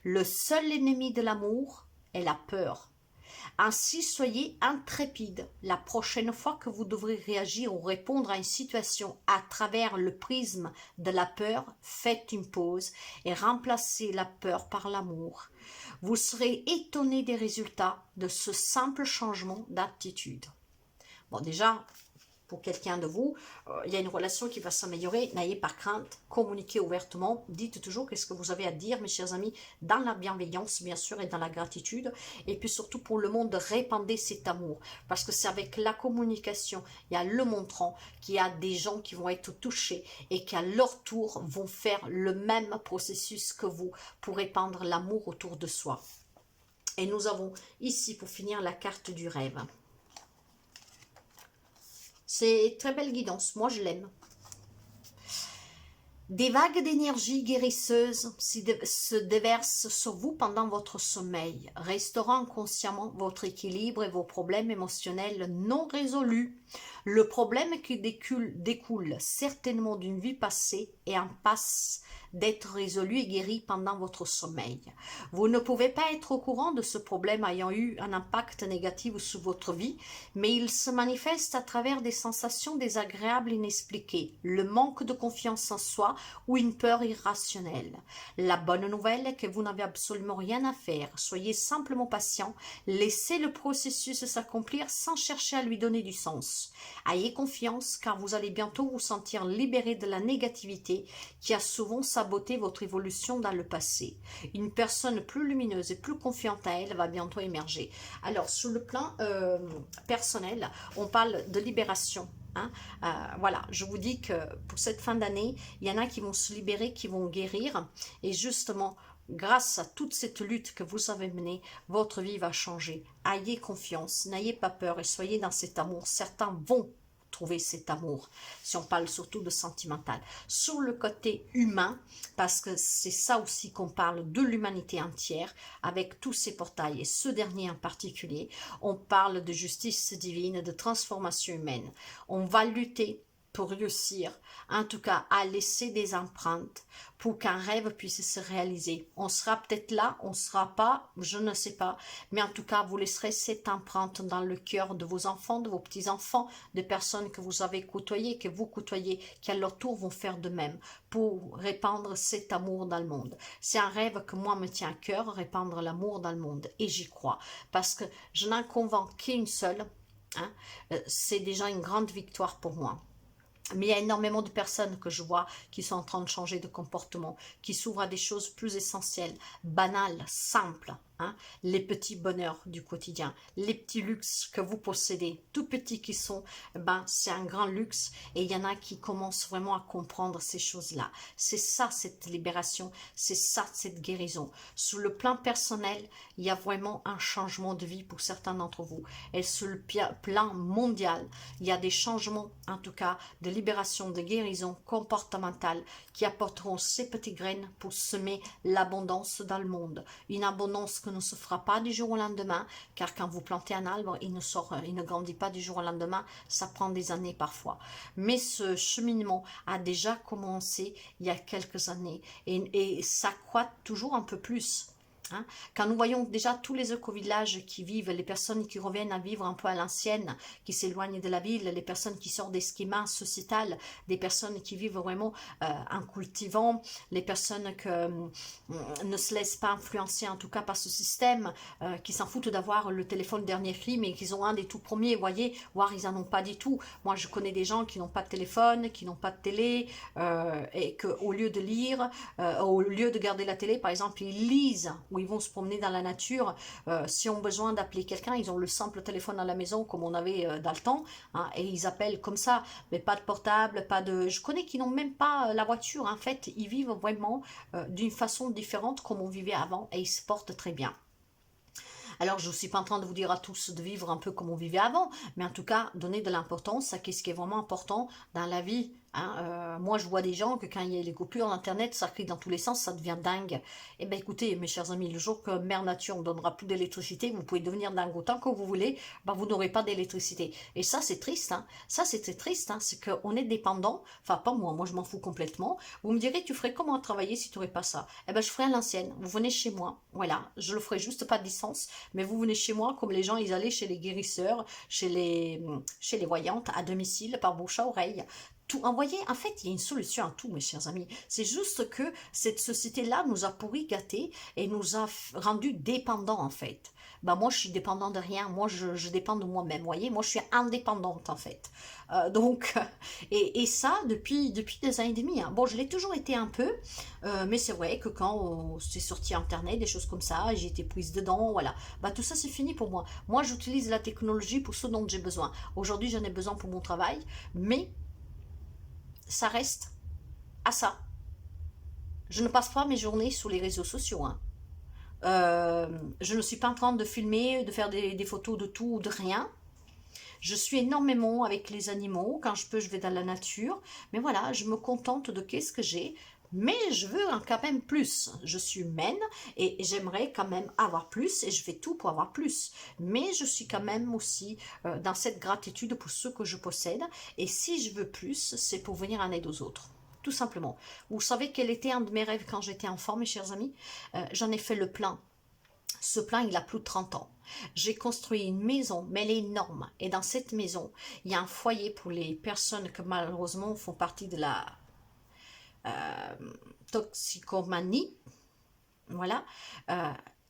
Le seul ennemi de l'amour est la peur. Ainsi, soyez intrépide la prochaine fois que vous devrez réagir ou répondre à une situation à travers le prisme de la peur. Faites une pause et remplacez la peur par l'amour. Vous serez étonné des résultats de ce simple changement d'attitude. Bon, déjà, pour quelqu'un de vous, il y a une relation qui va s'améliorer, n'ayez pas crainte, communiquez ouvertement, dites toujours qu'est-ce que vous avez à dire, mes chers amis, dans la bienveillance, bien sûr, et dans la gratitude, et puis surtout pour le monde, répandez cet amour, parce que c'est avec la communication, il y a le montrant, qu'il y a des gens qui vont être touchés, et qui à leur tour vont faire le même processus que vous, pour répandre l'amour autour de soi. Et nous avons ici, pour finir, la carte du rêve. C'est très belle guidance, moi je l'aime. Des vagues d'énergie guérisseuse se déversent sur vous pendant votre sommeil, restaurant consciemment votre équilibre et vos problèmes émotionnels non résolus. Le problème qui découle certainement d'une vie passée et en passe d'être résolu et guéri pendant votre sommeil. Vous ne pouvez pas être au courant de ce problème ayant eu un impact négatif sur votre vie, mais il se manifeste à travers des sensations désagréables inexpliquées, le manque de confiance en soi ou une peur irrationnelle. La bonne nouvelle est que vous n'avez absolument rien à faire. Soyez simplement patient, laissez le processus s'accomplir sans chercher à lui donner du sens. Ayez confiance car vous allez bientôt vous sentir libéré de la négativité qui a souvent saboté votre évolution dans le passé. Une personne plus lumineuse et plus confiante à elle va bientôt émerger. Alors sur le plan personnel, on parle de libération. Hein? Voilà, je vous dis que pour cette fin d'année, il y en a qui vont se libérer, qui vont guérir et justement grâce à toute cette lutte que vous avez menée, votre vie va changer. Ayez confiance, n'ayez pas peur et soyez dans cet amour. Certains vont trouver cet amour, si on parle surtout de sentimental. Sur le côté humain, parce que c'est ça aussi qu'on parle de l'humanité entière, avec tous ces portails, et ce dernier en particulier, on parle de justice divine, de transformation humaine. On va lutter pour réussir, en tout cas à laisser des empreintes pour qu'un rêve puisse se réaliser. On sera peut-être là, on ne sera pas, je ne sais pas, mais en tout cas vous laisserez cette empreinte dans le cœur de vos enfants, de vos petits-enfants, de personnes que vous avez côtoyées, que vous côtoyez, qui à leur tour vont faire de même pour répandre cet amour dans le monde. C'est un rêve que moi me tient à cœur, répandre l'amour dans le monde, et j'y crois, parce que je n'en convainc qu'une seule, hein, c'est déjà une grande victoire pour moi. Mais il y a énormément de personnes que je vois qui sont en train de changer de comportement, qui s'ouvrent à des choses plus essentielles, banales, simples. Hein, les petits bonheurs du quotidien, les petits luxes que vous possédez, tout petits qui sont, ben, c'est un grand luxe et il y en a qui commencent vraiment à comprendre ces choses-là. C'est ça cette libération, c'est ça cette guérison. Sur le plan personnel, il y a vraiment un changement de vie pour certains d'entre vous. Et sur le plan mondial, il y a des changements, en tout cas, de libération, de guérison comportementale qui apporteront ces petites graines pour semer l'abondance dans le monde. Une abondance que ne se fera pas du jour au lendemain, car quand vous plantez un arbre, il ne grandit pas du jour au lendemain, ça prend des années parfois. Mais ce cheminement a déjà commencé il y a quelques années et ça croît toujours un peu plus. Hein? Quand nous voyons déjà tous les éco-villages qui vivent, les personnes qui reviennent à vivre un peu à l'ancienne, qui s'éloignent de la ville, les personnes qui sortent des schémas sociétals, des personnes qui vivent vraiment en cultivant, les personnes qui ne se laissent pas influencer en tout cas par ce système, qui s'en foutent d'avoir le téléphone dernier cri, mais qu'ils ont un des tout premiers, vous voyez, voire ils n'en ont pas du tout. Moi je connais des gens qui n'ont pas de téléphone, qui n'ont pas de télé, et qu'au lieu de lire, au lieu de garder la télé par exemple, ils lisent, où ils vont se promener dans la nature. Si ont besoin d'appeler quelqu'un, ils ont le simple téléphone à la maison comme on avait dans le temps, hein, et ils appellent comme ça, mais pas de portable, pas de... Je connais qui n'ont même pas la voiture, en fait, ils vivent vraiment d'une façon différente comme on vivait avant et ils se portent très bien. Alors, je ne suis pas en train de vous dire à tous de vivre un peu comme on vivait avant, mais en tout cas, donner de l'importance à ce qui est vraiment important dans la vie. Hein. Moi, je vois des gens que quand il y a les coupures d'Internet, ça crie dans tous les sens, ça devient dingue. Eh bien, écoutez, mes chers amis, le jour que Mère Nature ne donnera plus d'électricité, vous pouvez devenir dingue autant que vous voulez, ben, vous n'aurez pas d'électricité. Et ça, c'est triste. Hein. Ça, c'est très triste. Hein. C'est qu'on est dépendant. Enfin, pas moi. Moi, je m'en fous complètement. Vous me direz, tu ferais comment travailler si tu n'aurais pas ça? Eh bien, je ferais à l'ancienne. Vous venez chez moi. Voilà. Je le ferai juste pas de distance. Mais vous venez chez moi comme les gens, ils allaient chez les guérisseurs, chez les voyantes, à domicile, par bouche à oreille. Tout envoyer, en fait, il y a une solution à tout, mes chers amis. C'est juste que cette société-là nous a pourri, gâtés et nous a rendus dépendants, en fait. Ben, moi, je suis dépendant de rien. Moi, je dépends de moi-même, vous voyez. Moi, je suis indépendante, en fait. Donc, et ça, depuis des années et demie. Hein. Bon, je l'ai toujours été un peu, mais c'est vrai que quand c'est sorti Internet, des choses comme ça, j'ai été prise dedans, voilà. Bah, tout ça, c'est fini pour moi. Moi, j'utilise la technologie pour ce dont j'ai besoin. Aujourd'hui, j'en ai besoin pour mon travail, mais ça reste à ça. Je ne passe pas mes journées sur les réseaux sociaux. Hein. Je ne suis pas en train de filmer, de faire des photos de tout ou de rien. Je suis énormément avec les animaux. Quand je peux, je vais dans la nature. Mais voilà, je me contente de qu'est-ce que j'ai. Mais je veux quand même plus. Je suis humaine et j'aimerais quand même avoir plus et je fais tout pour avoir plus. Mais je suis quand même aussi dans cette gratitude pour ce que je possède. Et si je veux plus, c'est pour venir en aide aux autres. Tout simplement. Vous savez quel était un de mes rêves quand j'étais enfant, mes chers amis? J'en ai fait le plein. Ce plan, il a plus de 30 ans. J'ai construit une maison, mais elle est énorme. Et dans cette maison, il y a un foyer pour les personnes qui malheureusement font partie de la toxicomanie. Voilà.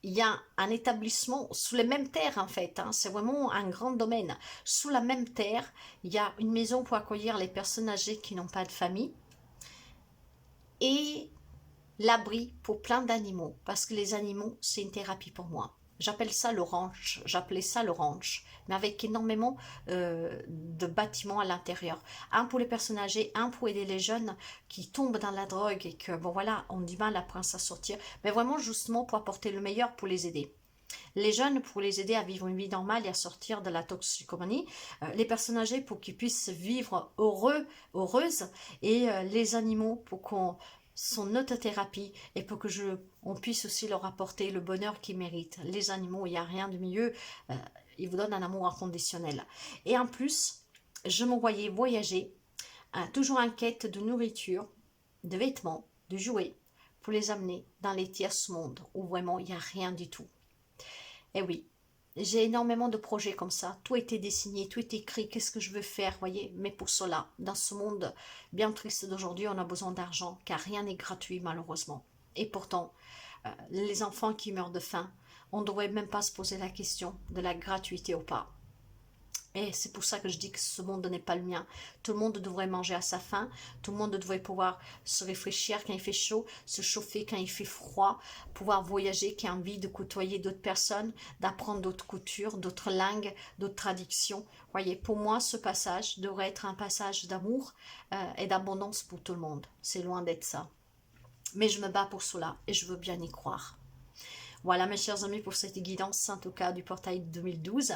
Il y a un établissement sous les mêmes terres en fait. Hein, c'est vraiment un grand domaine. Sous la même terre, il y a une maison pour accueillir les personnes âgées qui n'ont pas de famille. Et l'abri pour plein d'animaux, parce que les animaux, c'est une thérapie pour moi. J'appelle ça le ranch, j'appelais ça le ranch, mais avec énormément de bâtiments à l'intérieur. Un pour les personnes âgées, un pour aider les jeunes qui tombent dans la drogue et que, bon voilà, ont du mal après à sortir. Mais vraiment, justement, pour apporter le meilleur pour les aider. Les jeunes pour les aider à vivre une vie normale et à sortir de la toxicomanie, les personnes âgées pour qu'ils puissent vivre heureuses, et les animaux pour qu'on son notre thérapie et pour que on puisse aussi leur apporter le bonheur qu'ils méritent. Les animaux, il n'y a rien de mieux, ils vous donnent un amour inconditionnel. Et en plus, je me voyais voyager, toujours en quête de nourriture, de vêtements, de jouets, pour les amener dans les tiers mondes où vraiment il n'y a rien du tout. Eh oui, j'ai énormément de projets comme ça. Tout était dessiné, tout est écrit. Qu'est-ce que je veux faire, voyez? Mais pour cela, dans ce monde bien triste d'aujourd'hui, on a besoin d'argent, car rien n'est gratuit, malheureusement. Et pourtant, les enfants qui meurent de faim, on ne devrait même pas se poser la question de la gratuité ou pas. Et c'est pour ça que je dis que ce monde n'est pas le mien. Tout le monde devrait manger à sa faim. Tout le monde devrait pouvoir se réfléchir quand il fait chaud, se chauffer quand il fait froid, pouvoir voyager, qui a envie de côtoyer d'autres personnes, d'apprendre d'autres cultures, d'autres langues, d'autres traditions. Voyez, pour moi, ce passage devrait être un passage d'amour et d'abondance pour tout le monde. C'est loin d'être ça. Mais je me bats pour cela et je veux bien y croire. Voilà, mes chers amis, pour cette guidance, en tout cas, du portail 2012.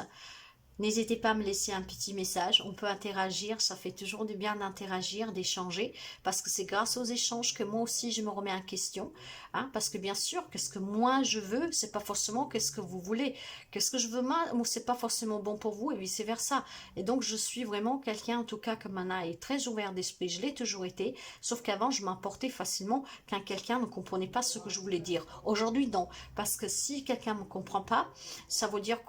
N'hésitez pas à me laisser un petit message, on peut interagir, ça fait toujours du bien d'interagir, d'échanger, parce que c'est grâce aux échanges que moi aussi je me remets en question, hein, parce que bien sûr, qu'est-ce que moi je veux, c'est pas forcément qu'est-ce que vous voulez, qu'est-ce que je veux moi, c'est pas forcément bon pour vous, et vice versa. Et donc je suis vraiment quelqu'un, en tout cas comme Anna, est très ouvert d'esprit, je l'ai toujours été, sauf qu'avant je m'emportais facilement quand quelqu'un ne comprenait pas ce que je voulais dire. Aujourd'hui non, parce que si quelqu'un ne me comprend pas, ça veut dire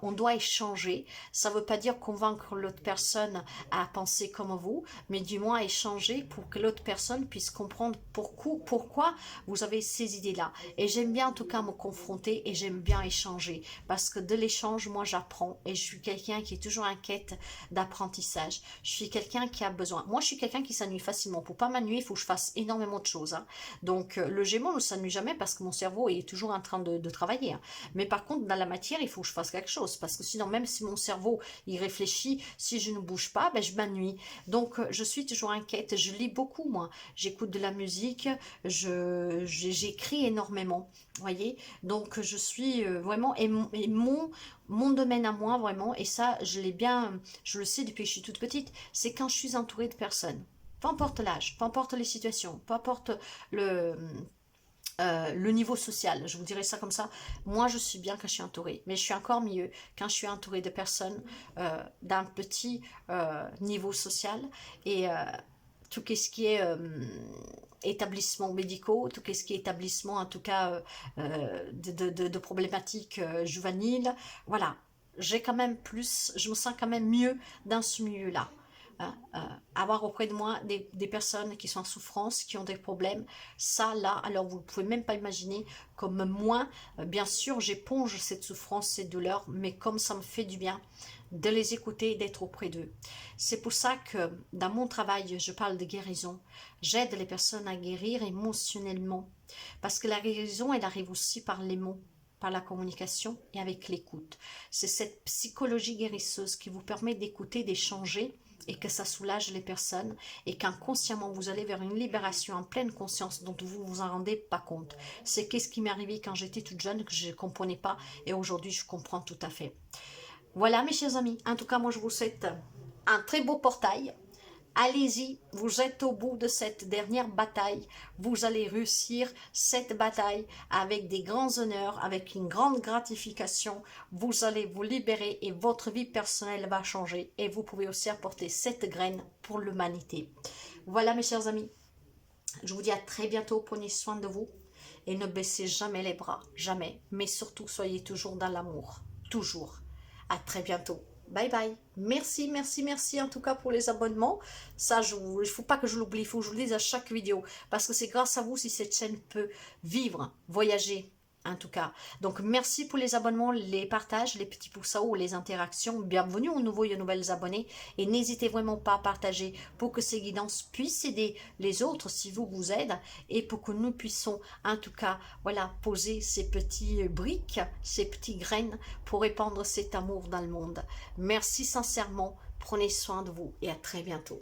on doit échanger. Ça ne veut pas dire convaincre l'autre personne à penser comme vous, mais du moins échanger pour que l'autre personne puisse comprendre pourquoi vous avez ces idées-là. Et j'aime bien en tout cas me confronter et j'aime bien échanger, parce que de l'échange, moi j'apprends et je suis quelqu'un qui est toujours en quête d'apprentissage. Je suis quelqu'un qui a besoin. Moi je suis quelqu'un qui s'ennuie facilement. Pour pas m'ennuyer, il faut que je fasse énormément de choses. Hein. Donc le Gémeaux ne s'ennuie jamais parce que mon cerveau est toujours en train de travailler. Hein. Mais par contre, dans la matière, il faut que je fasse quelque chose, parce que sinon, même si mon cerveau il réfléchit, si je ne bouge pas, ben, je m'ennuie. Donc je suis toujours inquiète, je lis beaucoup moi, j'écoute de la musique, j'écris énormément, voyez, donc je suis vraiment, et mon domaine à moi vraiment, et ça je l'ai bien, je le sais depuis que je suis toute petite, c'est quand je suis entourée de personnes. Peu importe l'âge, peu importe les situations, peu importe le niveau social, je vous dirais ça comme ça. Moi, je suis bien quand je suis entourée, mais je suis encore mieux quand je suis entourée de personnes d'un petit niveau social et tout ce qui est établissements médicaux, tout ce qui est établissement, en tout cas, de problématiques juvéniles. Voilà, j'ai quand même plus, je me sens quand même mieux dans ce milieu-là. Avoir auprès de moi des personnes qui sont en souffrance, qui ont des problèmes, ça là, alors vous ne pouvez même pas imaginer comme moi, bien sûr j'éponge cette souffrance, cette douleur, mais comme ça me fait du bien de les écouter, d'être auprès d'eux. C'est pour ça que dans mon travail, je parle de guérison, j'aide les personnes à guérir émotionnellement, parce que la guérison, elle arrive aussi par les mots, par la communication et avec l'écoute. C'est cette psychologie guérisseuse qui vous permet d'écouter, d'échanger, et que ça soulage les personnes et qu'inconsciemment vous allez vers une libération en pleine conscience dont vous vous en rendez pas compte. C'est qu'est-ce qui m'est arrivé quand j'étais toute jeune que je ne comprenais pas et aujourd'hui je comprends tout à fait. Voilà mes chers amis, en tout cas moi je vous souhaite un très beau portail. Allez-y, vous êtes au bout de cette dernière bataille, vous allez réussir cette bataille avec des grands honneurs, avec une grande gratification, vous allez vous libérer et votre vie personnelle va changer et vous pouvez aussi apporter cette graine pour l'humanité. Voilà mes chers amis, je vous dis à très bientôt, prenez soin de vous et ne baissez jamais les bras, jamais, mais surtout soyez toujours dans l'amour, toujours. À très bientôt. Bye bye. Merci, merci, merci en tout cas pour les abonnements. Ça, il ne faut pas que je l'oublie, il faut que je vous le dise à chaque vidéo. Parce que c'est grâce à vous si cette chaîne peut vivre, voyager en tout cas. Donc, merci pour les abonnements, les partages, les petits pouces en haut, les interactions. Bienvenue aux nouveaux et aux nouvelles abonnés. Et n'hésitez vraiment pas à partager pour que ces guidances puissent aider les autres si vous aidez. Et pour que nous puissions, en tout cas, voilà, poser ces petits briques, ces petites graines pour répandre cet amour dans le monde. Merci sincèrement. Prenez soin de vous et à très bientôt.